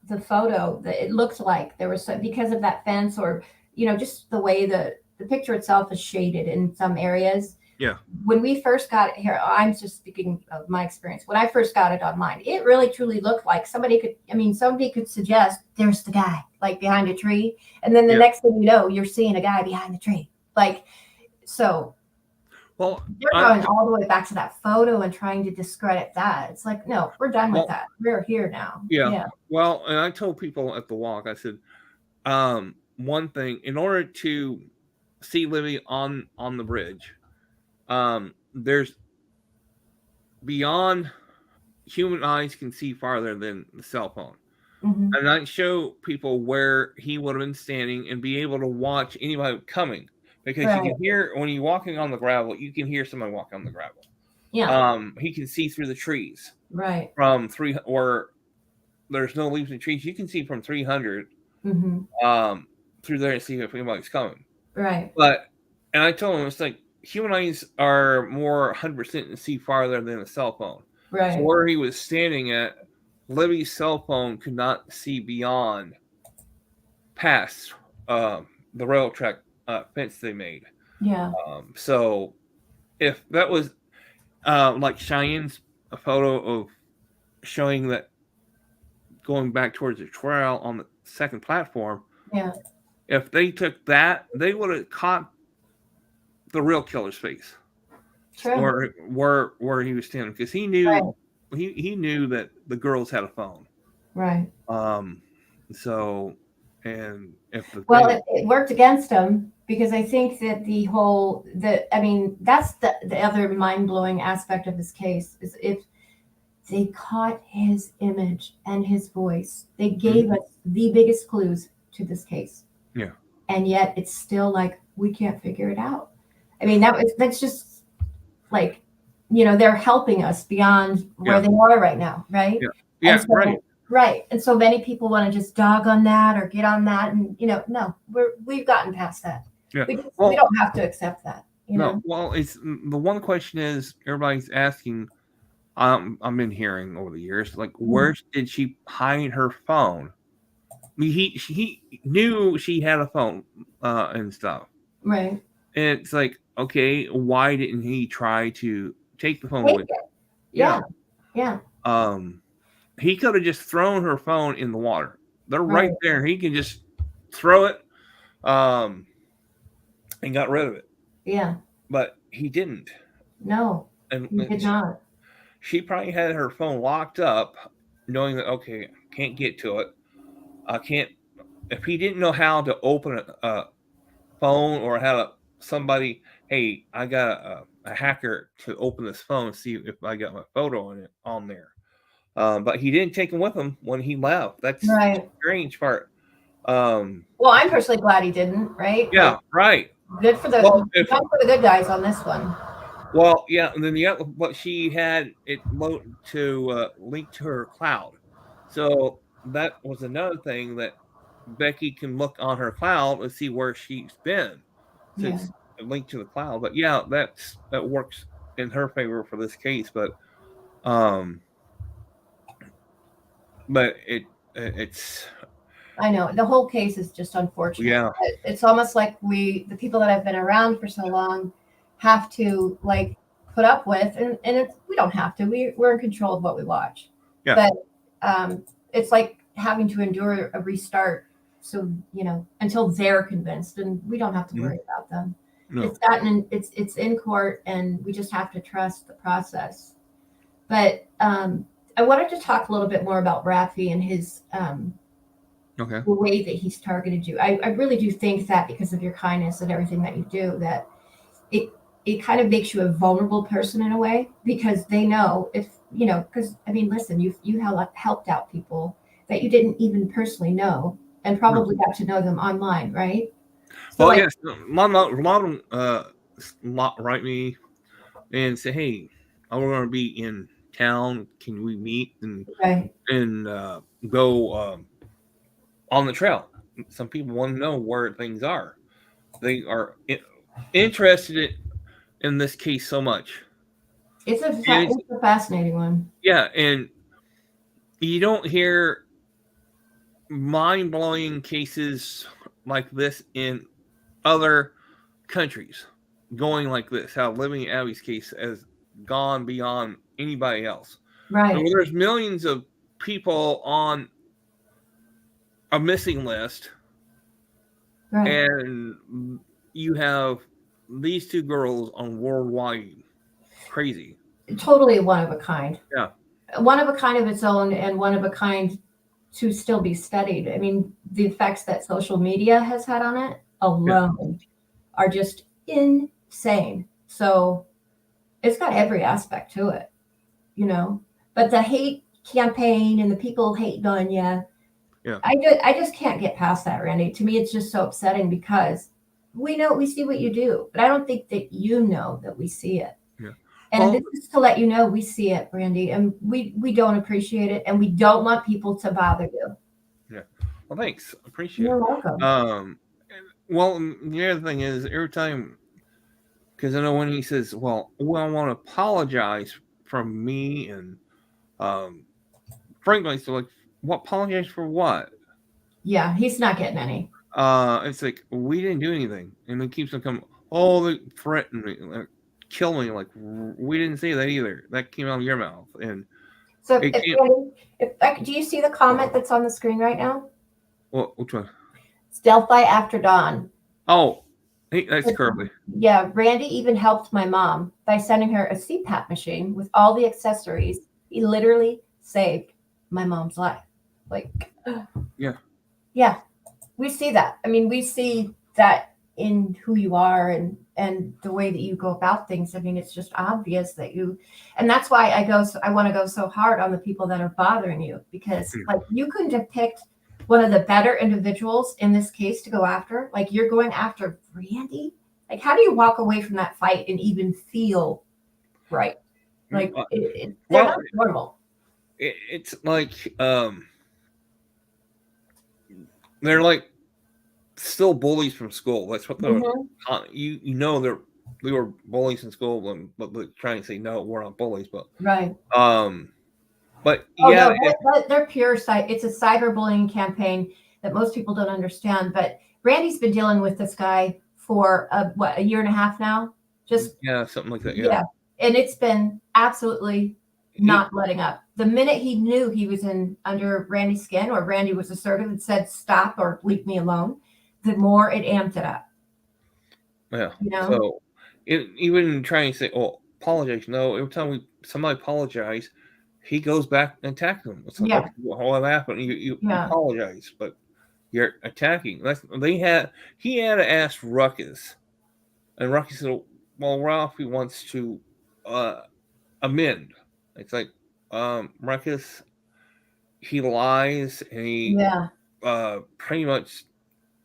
the photo that it looked like there was because of that fence, or just the way the picture itself is shaded in some areas. Yeah. When we first got it here, I'm just speaking of my experience. When I first got it online, it really truly looked like somebody could suggest there's the guy like behind a tree, and then the next thing you know, you're seeing a guy behind the tree. Like, so. Well, they're going all the way back to that photo and trying to discredit that. It's like, no, we're done with that. We're here now. Yeah. Well, and I told people at the walk, I said, one thing, in order to see Libby on the bridge, there's beyond human eyes can see farther than the cell phone. Mm-hmm. And I show people where he would have been standing and be able to watch anybody coming. Because you can hear, when you're walking on the gravel, you can hear somebody walking on the gravel. Yeah. He can see through the trees. Right. From or there's no leaves in trees. You can see from 300 through there and see if anybody's coming. Right. And I told him, it's like human eyes are more 100% and see farther than a cell phone. Right. So where he was standing at, Libby's cell phone could not see beyond past the rail track fence they made. Yeah. So if that was like Cheyenne's a photo of showing that going back towards the trail on the second platform. Yeah. If they took that, they would have caught the real killer's face. True. Where he was standing, because he knew he knew that the girls had a phone. Right. So, and if it worked against him, because I think that that's the other mind-blowing aspect of this case is if they caught his image and his voice, they gave us the biggest clues to this case. Yeah. And yet it's still like, we can't figure it out. I mean, that's just like, they're helping us beyond where they are right now. Right. Yeah. Yeah. Right. Right. And so many people want to just dog on that or get on that. And, no, we've gotten past that. Yeah. We don't have to accept that. No. Well, it's the one question is everybody's asking, I've been hearing over the years, like, where did she hide her phone? I mean, he knew she had a phone and stuff. Right. And it's like, okay, why didn't he try to take the phone with him? Yeah. Yeah. He could have just thrown her phone in the water. They're right there. He can just throw it and got rid of it. Yeah. But he didn't. No, he did not. She probably had her phone locked up, knowing that, okay, I can't get to it. I can't. If he didn't know how to open a phone or how somebody, hey, I got a hacker to open this phone and see if I got my photo on there. But he didn't take him with him when he left. That's the strange part. Well, I'm personally glad he didn't. Right? Yeah. Right. Good for the good guys on this one. Well, yeah, and then but she had it loaded to link to her cloud, so that was another thing that Becky can look on her cloud and see where she's been. So it's linked to the cloud. But yeah, that works in her favor for this case. But it's. I know the whole case is just unfortunate. Yeah. It's almost like the people that have been around for so long have to like put up with, and we don't have to. We're in control of what we watch. Yeah. But it's like having to endure a restart. So until they're convinced, and we don't have to worry about them. No. It's in court, and we just have to trust the process. But I wanted to talk a little bit more about Rafi and his the way that he's targeted you. I really do think that because of your kindness and everything that you do, that it kind of makes you a vulnerable person in a way, because they know if because I mean, listen, you helped out people that you didn't even personally know, and probably got to know them online, right? So yes, a lot of them write me and say, "Hey, I'm going to be in town. Can we meet and go on the trail?" Some people want to know where things are. They are interested in this case so much. It's a fascinating one. Yeah, and you don't hear mind-blowing cases like this in other countries going like this. How Living Abby's case has gone beyond anybody else. Right. And there's millions of people on a missing list, and you have these two girls on worldwide. Crazy. Totally one of a kind. Yeah. One of a kind of its own, and one of a kind to still be studied. I mean, the effects that social media has had on it alone are just insane. So it's got every aspect to it, But the hate campaign and the people hating on you, I just can't get past that, Randy. To me, it's just so upsetting, because we see what you do, but I don't think that you know that we see it. Yeah. And this is to let you know we see it, Randy, and we don't appreciate it, and we don't want people to bother you. Yeah. Well, thanks. Appreciate it. You're welcome. Well, the other thing is, every time, because I know when he says, well, I want to apologize from me, and frankly, so like, what apologize for what? Yeah, he's not getting any. It's like, we didn't do anything, and it keeps on coming. Oh, they threatened me, like, kill me. Like, we didn't say that either. That came out of your mouth. And so, do you see the comment that's on the screen right now? Well, which one? It's Delphi After Dawn. Oh, hey, that's Kirby. Yeah, Randy even helped my mom by sending her a CPAP machine with all the accessories. He literally saved my mom's life. Like, yeah, we see that. I mean, we see that in who you are and the way that you go about things. I mean, it's just obvious that and that's why I want to go so hard on the people that are bothering you, because like, you couldn't have picked one of the better individuals in this case to go after. Like, you're going after Randy. Like, how do you walk away from that fight and even feel right? Like, they're not normal. It's like, they're like still bullies from school. That's what they're, they were bullies in school, but they're trying to say, no, we're not bullies, but but they're pure it's a cyberbullying campaign that most people don't understand. But Randy's been dealing with this guy for a year and a half now. Something like that. Yeah. And it's been absolutely not letting up. The minute he knew he was under Randy's skin, or Randy was assertive and said, stop or leave me alone, the more it amped it up. Yeah. So even trying to say, oh, apologize. No, every time somebody apologize, he goes back and attacks them. It's like, what happened? You apologize, but you're attacking. He had to ask Ruckus, and Ruckus said, well, Ralphie wants to amend. It's like, Ruckus, he lies, and he pretty much,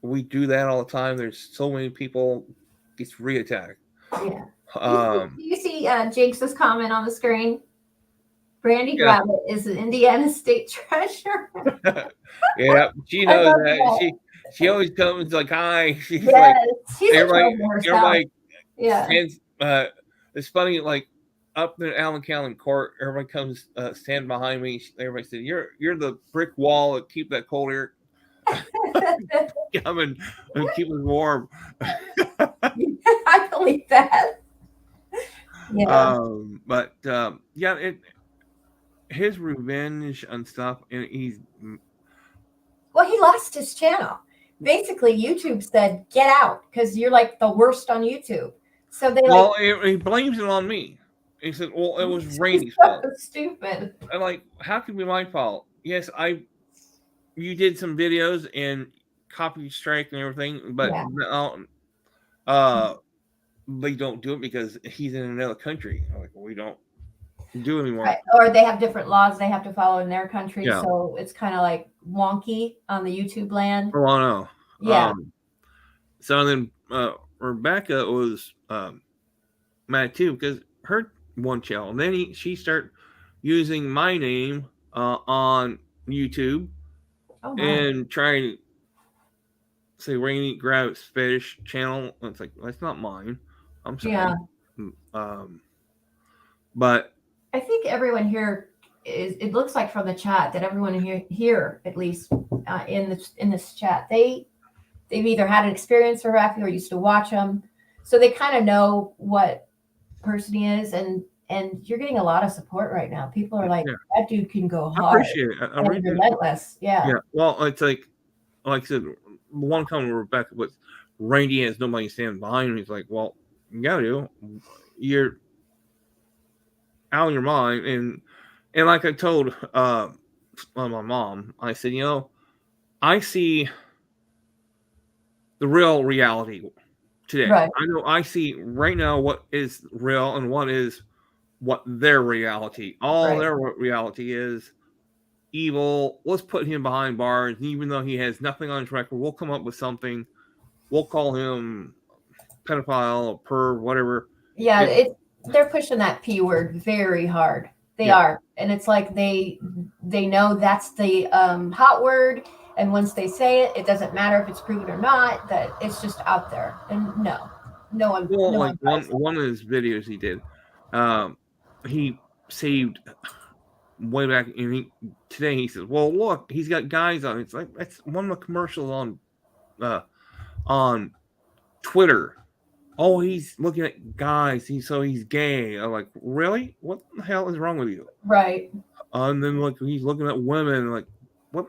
we do that all the time. There's so many people gets reattacked. Yeah. Do you see Jinx's comment on the screen? Brandy Gravitt is an Indiana state treasurer. Yeah, she I knows love that. that. She always comes like, hi. She's Yes, like, she's a everybody, treasure herself. everybody Yeah. stands. It's funny, like up in Allen County Court, everybody comes stand behind me. Everybody said, "You're the brick wall that keep that cold air coming and keep us warm." I believe that. Yeah. Yeah, his revenge and stuff, and he's Well, he lost his channel. Basically, YouTube said, "Get out," because you're like the worst on YouTube. So they he blames it on me. He said, "Well, it was Randy's so fault." stupid. I'm like, "How can it be my fault?" Yes, you did some videos and copy strike and everything, but they don't do it because he's in another country. I'm like, we don't do anymore. Right. Or they have different laws they have to follow in their country, Yeah. so it's kind of like wonky on the YouTube land. Oh, I know. Yeah. So then Rebecca was mad too because her one channel, and then she started using my name on YouTube and trying to say Randy Gravitt's fetish channel. It's like, that's not mine. I'm sorry. Yeah. But I think everyone here it looks like from the chat that everyone here at least in this chat, they've either had an experience with Rafi or used to watch him. So they kind of know what person he is, and you're getting a lot of support right now. People are like, that dude can go hard. I appreciate it. I really relentless. Yeah. Well, it's like I said, one comment with Rebecca was Randy has nobody standing behind him. He's like, well, you gotta do. You're out of your mind, and like I told my mom, I said, I see the real reality today. Right. I know I see right now what is real and what their reality. Their reality is evil. Let's put him behind bars. Even though he has nothing on his record, we'll come up with something. We'll call him pedophile or perv, whatever. Yeah, they're pushing that P word very hard. They are, and it's like they know that's the hot word, and once they say it, it doesn't matter if it's proven or not. That it's just out there, and no one. Well, like one of his videos he did, he saved way back, and today he says, "Well, look, he's got guys on." It's like that's one of the commercials on Twitter. Oh, he's looking at guys. He's gay. I'm like, really? What the hell is wrong with you? Right. And then he's looking at women. Like, what?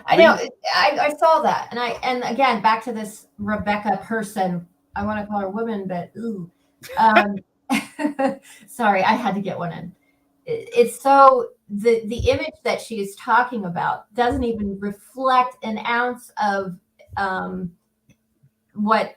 I know. I saw that, and again, back to this Rebecca person. I want to call her woman, but ooh. Sorry, I had to get one in. It's so the image that she is talking about doesn't even reflect an ounce of what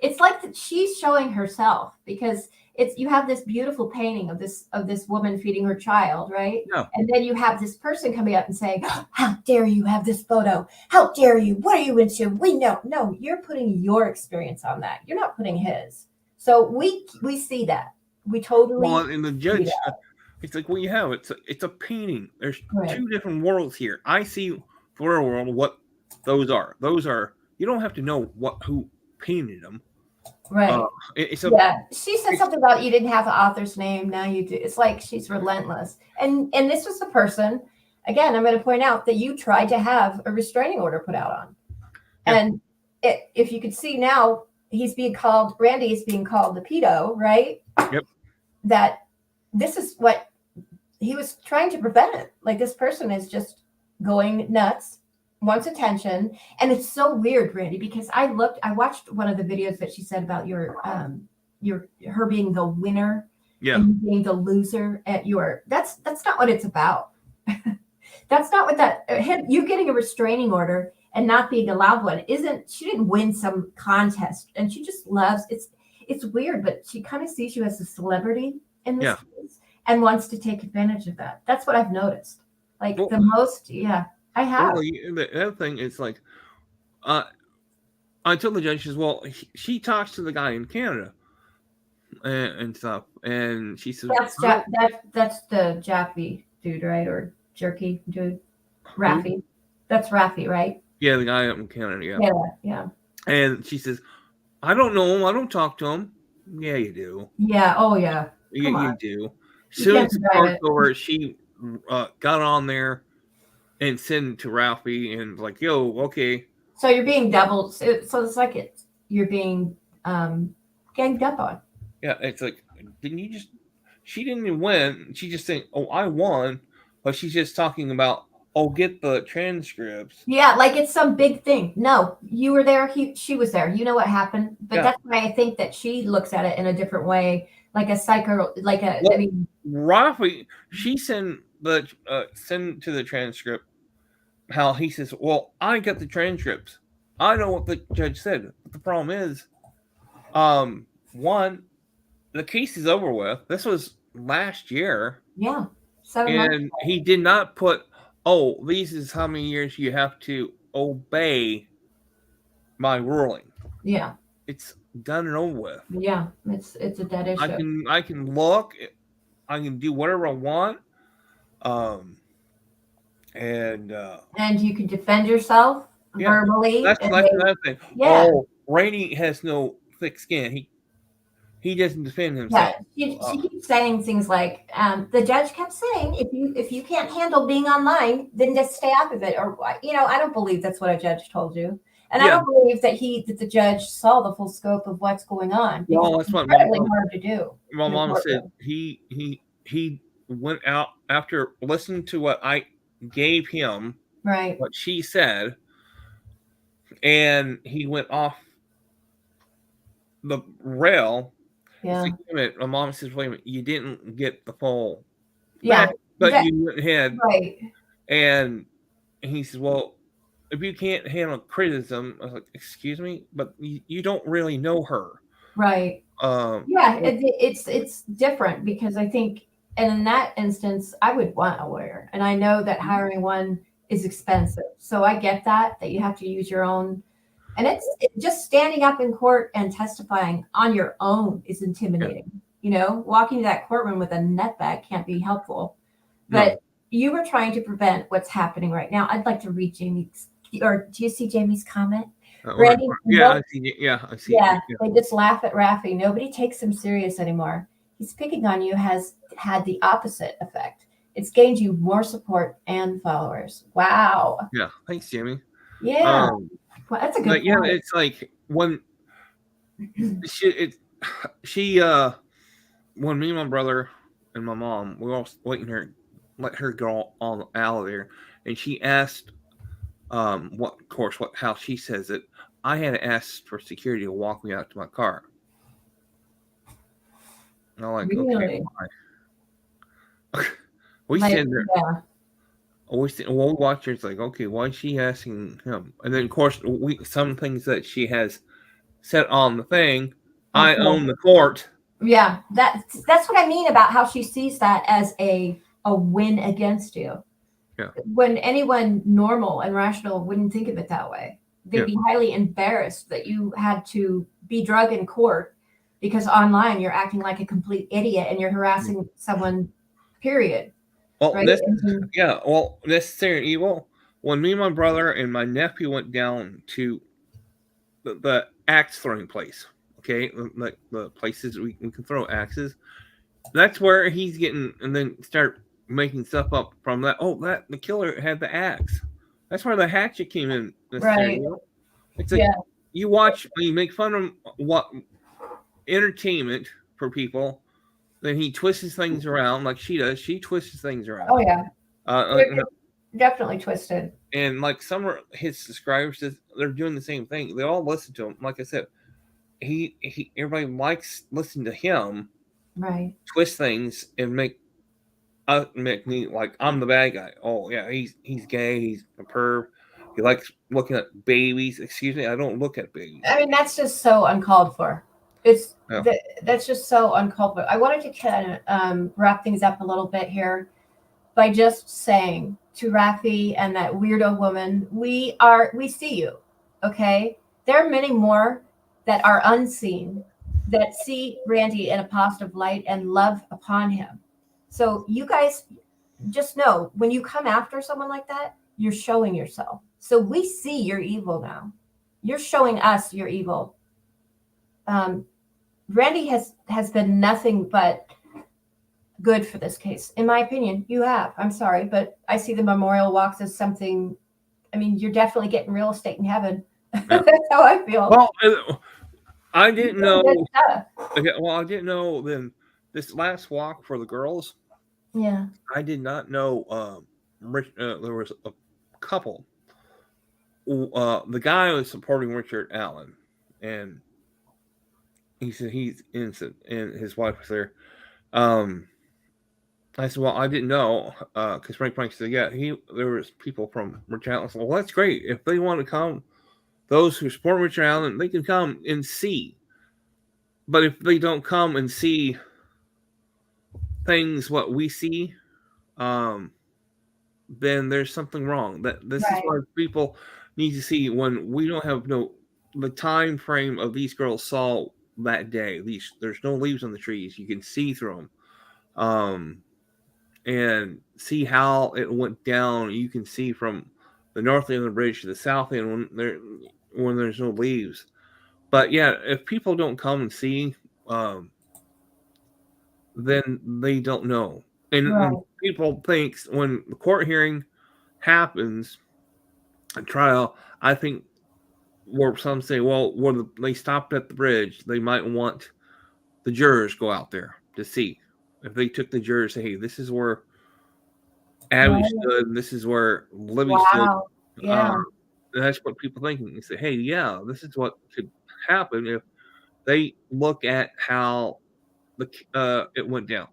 it's like that she's showing herself, because you have this beautiful painting of this woman feeding her child, right? Yeah. And then you have this person coming up and saying, "How dare you have this photo? How dare you? What are you into? We know." No, you're putting your experience on that. You're not putting his. So we see that. We totally. Well, and the judge, it's like, well, you have it's a painting. There's two different worlds here. I see the real world what those are. Those are, you don't have to know who painted them. Right. She said something about you didn't have the author's name. Now you do. It's like she's relentless. And this was the person, again, I'm going to point out that you tried to have a restraining order put out on. Yeah. And if you could see now, Randy is being called the pedo, right? Yep. That this is what he was trying to prevent. Like, this person is just going nuts, wants attention. And it's so weird, Randy, because I watched one of the videos that she said about her being the winner and being the loser at that's not what it's about. That's not what you getting a restraining order and not being allowed one she didn't win some contest, and she just loves it's weird, but she kind of sees you as a celebrity in this case and wants to take advantage of that. That's what I've noticed. Like, the most, I have. Well, the other thing is, like, I told the judge, she says, well, she talks to the guy in Canada. and stuff. And she said, that's the Jaffe dude, right? Or jerky dude, Raffi. That's Raffi, right? Yeah, the guy up in Canada. Yeah. And she says, I don't know him. I don't talk to him. Yeah, you do. Yeah. Oh, yeah. You do. You Soon can't as the deny part's it. over, she got on there and sent it to Ralphie and like, yo, okay. So you're being doubled. So it's like you're being ganged up on. Yeah, it's like, didn't you just? She didn't even win. She just saying, oh, I won, but she's just talking about, oh, get the transcripts. Yeah, like it's some big thing. No, you were there. She was there. You know what happened. But that's why I think that she looks at it in a different way, like a psycho, like a. Well, I mean, Ralphie, she sent to the transcript how he says, well, I got the transcripts. I know what the judge said. But the problem is, one, the case is over with. This was last year. Yeah. 7 and months. he did not put, oh, these is how many years you have to obey my ruling. Yeah. It's done and over with. Yeah, it's a dead issue. I can look, I can do whatever I want. And you can defend yourself verbally. That's another thing. Yeah. Oh, Randy has no thick skin. He doesn't defend himself. Yeah, she keeps saying things like, the judge kept saying, if you can't handle being online, then just stay off of it. Or, I don't believe that's what a judge told you. And I don't believe that the judge saw the full scope of what's going on. Well, that's what incredibly hard to do. My mom said he went out after listening to what I gave him, right? What she said, and he went off the rail. Yeah. Like, wait a minute. My mom says, "Wait a minute, you didn't get the full." Yeah, but you went ahead, right? And he says, "Well, if you can't handle criticism," I was like, "Excuse me, but you don't really know her." Right. It's different because I think, and in that instance, I would want a lawyer, and I know that hiring one is expensive. So I get that you have to use your own, and it's just standing up in court and testifying on your own is intimidating. Walking to that courtroom with a net bag can't be helpful. But you were trying to prevent what's happening right now. I'd like to read Jamie's, or do you see Jamie's comment? Randy, I see. Yeah, they just laugh at Raffi. Nobody takes him serious anymore. He's picking on you has had the opposite effect. It's gained you more support and followers. Wow. Yeah, thanks, Jamie. Yeah, well, that's a good. Yeah, it's like when she when me and my brother and my mom we were all waiting her, let her go on out of there, and she asked how she says it. I had to ask for security to walk me out to my car. And I'm like, really? Okay, why? We stand there. Yeah. We watch her. It's like, okay, why is she asking him? And then, of course, some things that she has said on the thing. I own the court. Yeah, that's what I mean about how she sees that as a win against you. Yeah. When anyone normal and rational wouldn't think of it that way. They'd be highly embarrassed that you had to be drug in court because online you're acting like a complete idiot and you're harassing someone, period. Well, right? Necessary evil. When me and my brother and my nephew went down to the axe throwing place, okay, like the places we can throw axes, that's where he's getting, and then start making stuff up from that. Oh, the killer had the axe. That's where the hatchet came in. Right. It's like you watch, you make fun of what entertainment for people. Then he twists things around like she does. She twists things around. Oh yeah, definitely twisted. And like some of his subscribers, they're doing the same thing. They all listen to him. Like I said, everybody likes listening to him. Right. Twist things and make me like I'm the bad guy. Oh yeah, he's gay. He's a perv. He likes looking at babies. Excuse me, I don't look at babies. I mean, that's just so uncalled for. That's just so uncalled for. I wanted to kind of wrap things up a little bit here by just saying to Raffi and that weirdo woman, we see you, okay? There are many more that are unseen that see Randy in a positive light and love upon him. So you guys just know when you come after someone like that, you're showing yourself. So we see your evil now. You're showing us your evil. Randy has been nothing but good for this case, in my opinion. You have. I'm sorry, but I see the memorial walks as something. I mean, you're definitely getting real estate in heaven. Yeah. That's how I feel. Well, I didn't know. Okay, well, I didn't know then this last walk for the girls. Yeah. I did not know. There was a couple. The guy was supporting Richard Allen, and he said he's innocent, and his wife was there. I said, well, I didn't know, because Frank said, yeah, there was people from Richard Allen. I said, well, that's great. If they want to come, those who support Richard Allen, they can come and see. But if they don't come and see things what we see, then there's something wrong. This is why people need to see when we don't have the time frame of these girls saw that day. There's no leaves on the trees. You can see through them. And see how it went down. You can see from the north end of the bridge to the south end when there's no leaves. But yeah, if people don't come and see, then they don't know. And people think when the court hearing happens, a trial, I think where some say, well, when they stopped at the bridge, they might want the jurors go out there to see. If they took the jurors, say, hey, this is where Abby stood, and this is where Libby stood. Yeah. That's what people think. They say, hey, yeah, this is what could happen if they look at how it went down.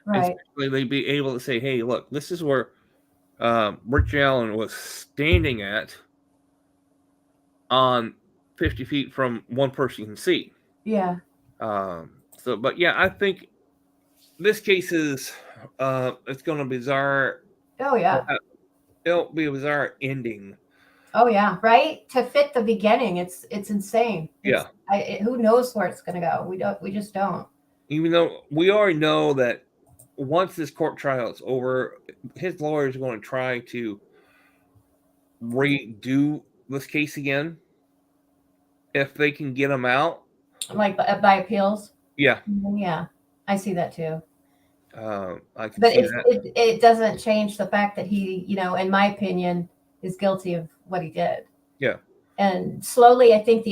Right. Especially they'd be able to say, hey, look, this is where Rich Allen was standing at on 50 feet from one person you can see. Yeah. But yeah, I think this case is it's going to be bizarre. Oh yeah. It'll be a bizarre ending. Oh yeah, right. To fit the beginning, it's insane. Yeah. Who knows where it's going to go? We just don't. Even though we already know that once this court trial is over, his lawyer is going to try to redo this case again if they can get him out. Like by appeals. Yeah. Yeah, I see that too. I can but see that. It doesn't change the fact that he, in my opinion, is guilty of what he did. Yeah. And slowly, I think the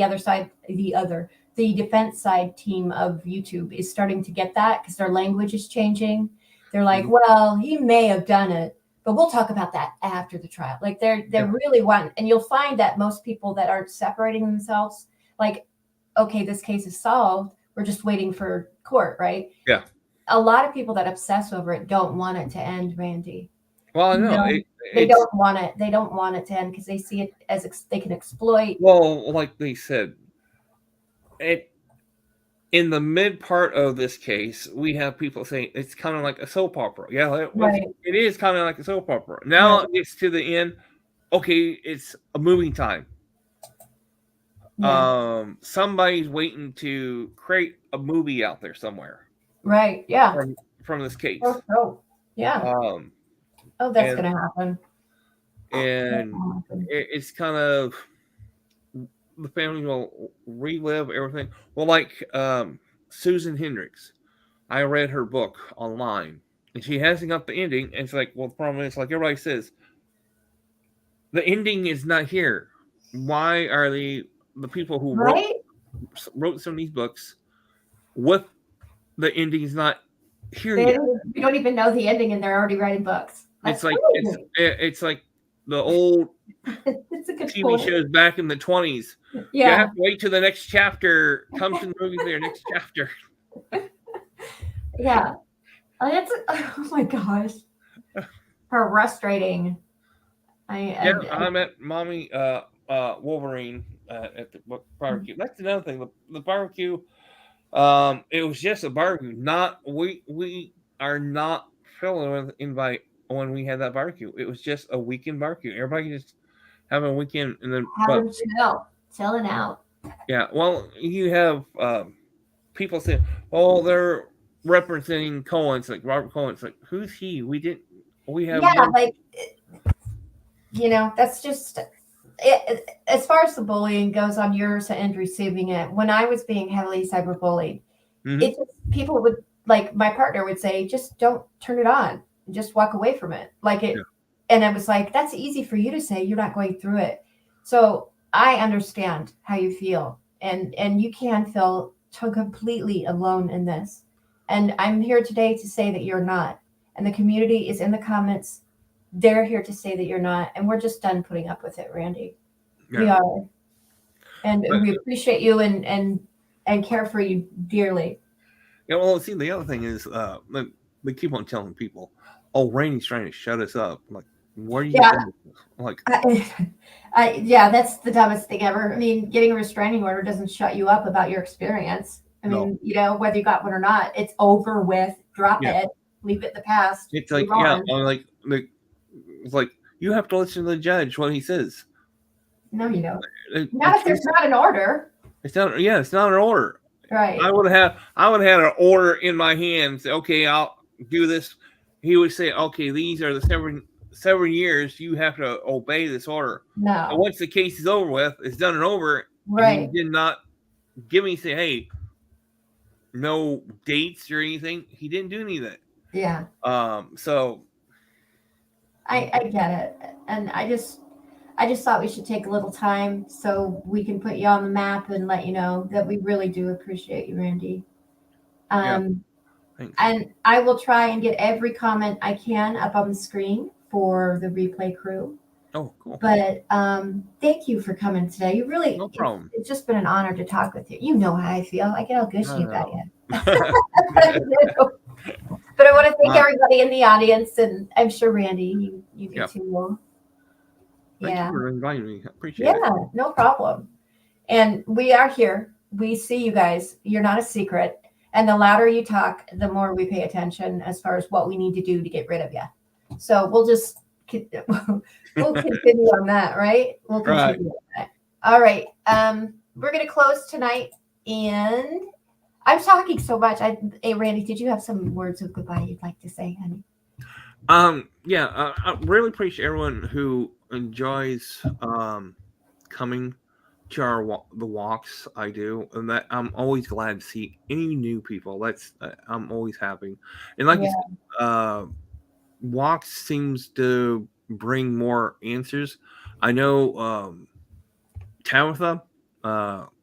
defense side team of YouTube is starting to get that because their language is changing. They're like, well, he may have done it, but we'll talk about that after the trial. Like they're really wanting, and you'll find that most people that aren't separating themselves, like, okay, this case is solved. We're just waiting for court, right? Yeah. A lot of people that obsess over it don't want it to end, Randy. Well, no, they don't want it. They don't want it to end because they see it as they can exploit. Well, like they said, in the mid part of this case, we have people saying it's kind of like a soap opera. Yeah, it is kind of like a soap opera. Now it gets to the end. Okay, it's a moving time. Yeah. Somebody's waiting to create a movie out there somewhere. Right. Yeah. From this case. Oh, yeah. That's going to happen. And it's kind of the family will relive everything. Well, like Susan Hendricks, I read her book online, and she hasn't got the ending. And it's like, well, the problem is, like everybody says, the ending is not here. Why are the people who wrote some of these books with the ending is not here yet? We don't even know the ending, and they're already writing books. It's like the old TV shows back in the 20s. Yeah. You have to wait till the next chapter comes to the movie. Their next chapter. Yeah. Oh my gosh. Frustrating. I met Mommy Wolverine at the barbecue. That's another thing. The barbecue. It was just a barbecue. We are not filling with invite when we had that barbecue. It was just a weekend barbecue. Everybody just have a weekend and then chilling out. Yeah, well, you have people say, "Oh, they're representing Cohen." It's like Robert Cohen. It's like, who's he? We have like, that's just it. As far as the bullying goes on yours and receiving it, when I was being heavily cyberbullied, it just, people would, like, my partner would say, just don't turn it on, just walk away from it. Like it. Yeah. And I was like, that's easy for you to say. You're not going through it. So I understand how you feel, and you can feel completely alone in this. And I'm here today to say that you're not. And the community is in the comments. They're here to say that you're not. And we're just done putting up with it, Randy. Yeah. We are. And we appreciate you and care for you dearly. Yeah, well, see, the other thing is, they keep on telling people, "Oh, Randy's trying to shut us up." I'm like, where are you going? Like, yeah, that's the dumbest thing ever. I mean, getting a restraining order doesn't shut you up about your experience. I mean, whether you got one or not, it's over with. Drop it. Leave it in the past. It's like, it's like you have to listen to the judge what he says. No, you don't. Not if there's not an order. It's not. Yeah, it's not an order. Right. I would have had an order in my hands. Okay, I'll do this. He would say, "Okay, these are the 7 years you have to obey this order." No. And once the case is over with, it's done and over. Right. He did not give me, say, "Hey, no dates or anything." He didn't do any of that. Yeah. So I get it, and I just thought we should take a little time so we can put you on the map and let you know that we really do appreciate you, Randy. Thanks. And I will try and get every comment I can up on the screen for the replay crew. Oh, cool. But thank you for coming today. You really, no problem. It's just been an honor to talk with you. You know how I feel. I get all gushy about you. But I want to thank everybody in the audience, and I'm sure Randy, you do too. Thank you for inviting me. I appreciate it. Yeah, no problem. And we are here. We see you guys. You're not a secret. And the louder you talk, the more we pay attention as far as what we need to do to get rid of you. So we'll continue on that, right? We'll continue on that. All right. We're going to close tonight. And I'm talking so much. Hey, Randy, did you have some words of goodbye you'd like to say, honey? I really appreciate everyone who enjoys coming to the walks I do, and that I'm always glad to see any new people. That's I'm always happy. And like you said, walks seems to bring more answers. I know Tabitha,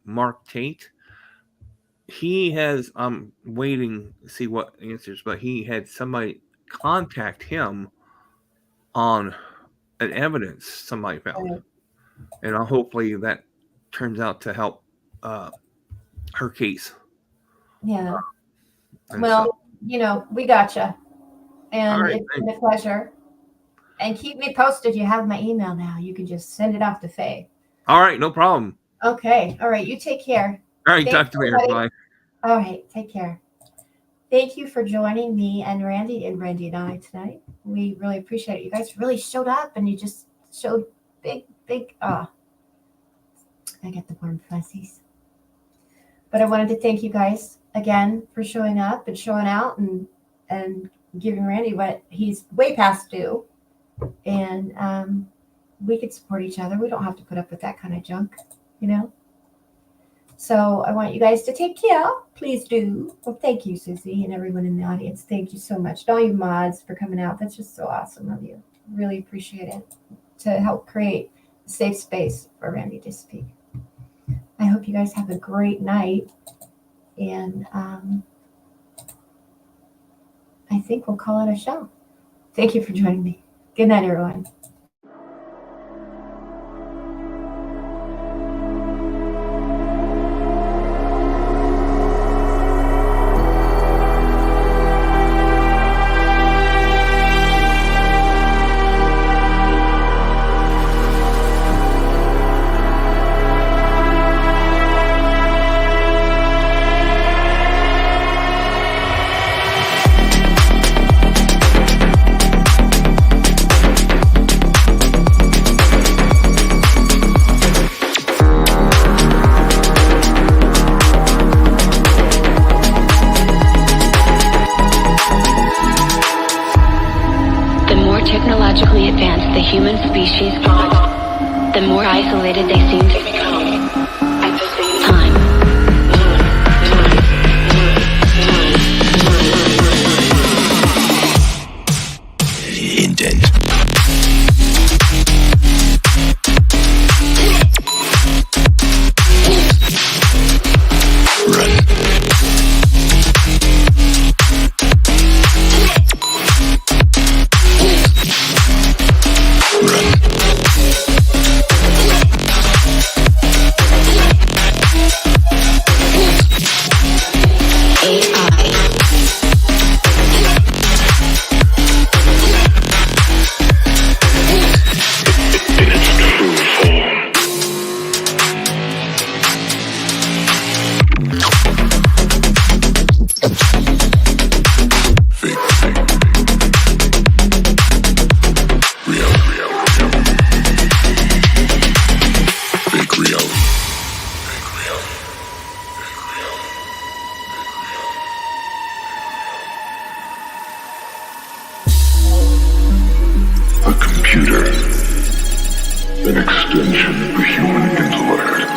Mark Tate, he has waiting to see what answers, but he had somebody contact him on an evidence somebody found, and hopefully that turns out to help her case. Yeah. Well, we gotcha, and it's been a pleasure. And keep me posted. You have my email now. You can just send it off to Fay. All right, no problem. Okay. All right. You take care. All right, talk to you later. Bye. All right. Take care. Thank you for joining me and Randy and I tonight. We really appreciate it. You guys really showed up, and you just showed big. I get the warm fuzzies. But I wanted to thank you guys again for showing up and showing out and giving Randy what he's way past due. And we could support each other. We don't have to put up with that kind of junk, So I want you guys to take care. Please do. Well, thank you, Susie, and everyone in the audience. Thank you so much. And all you mods for coming out. That's just so awesome of you. Really appreciate it to help create a safe space for Randy to speak. I hope you guys have a great night. And I think we'll call it a show. Thank you for joining me. Good night, everyone. technologically advanced the human species got, the more isolated they seem to become. At the same time, intent. Run. A computer, an extension of the human intellect.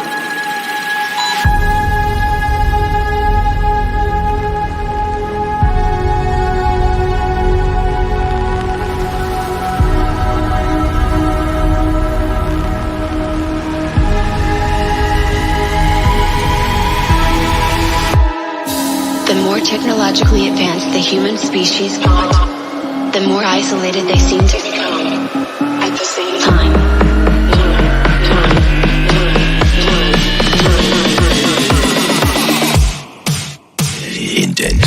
the more technologically advanced the human species got, the more isolated they seem to become. At the same time, Intent.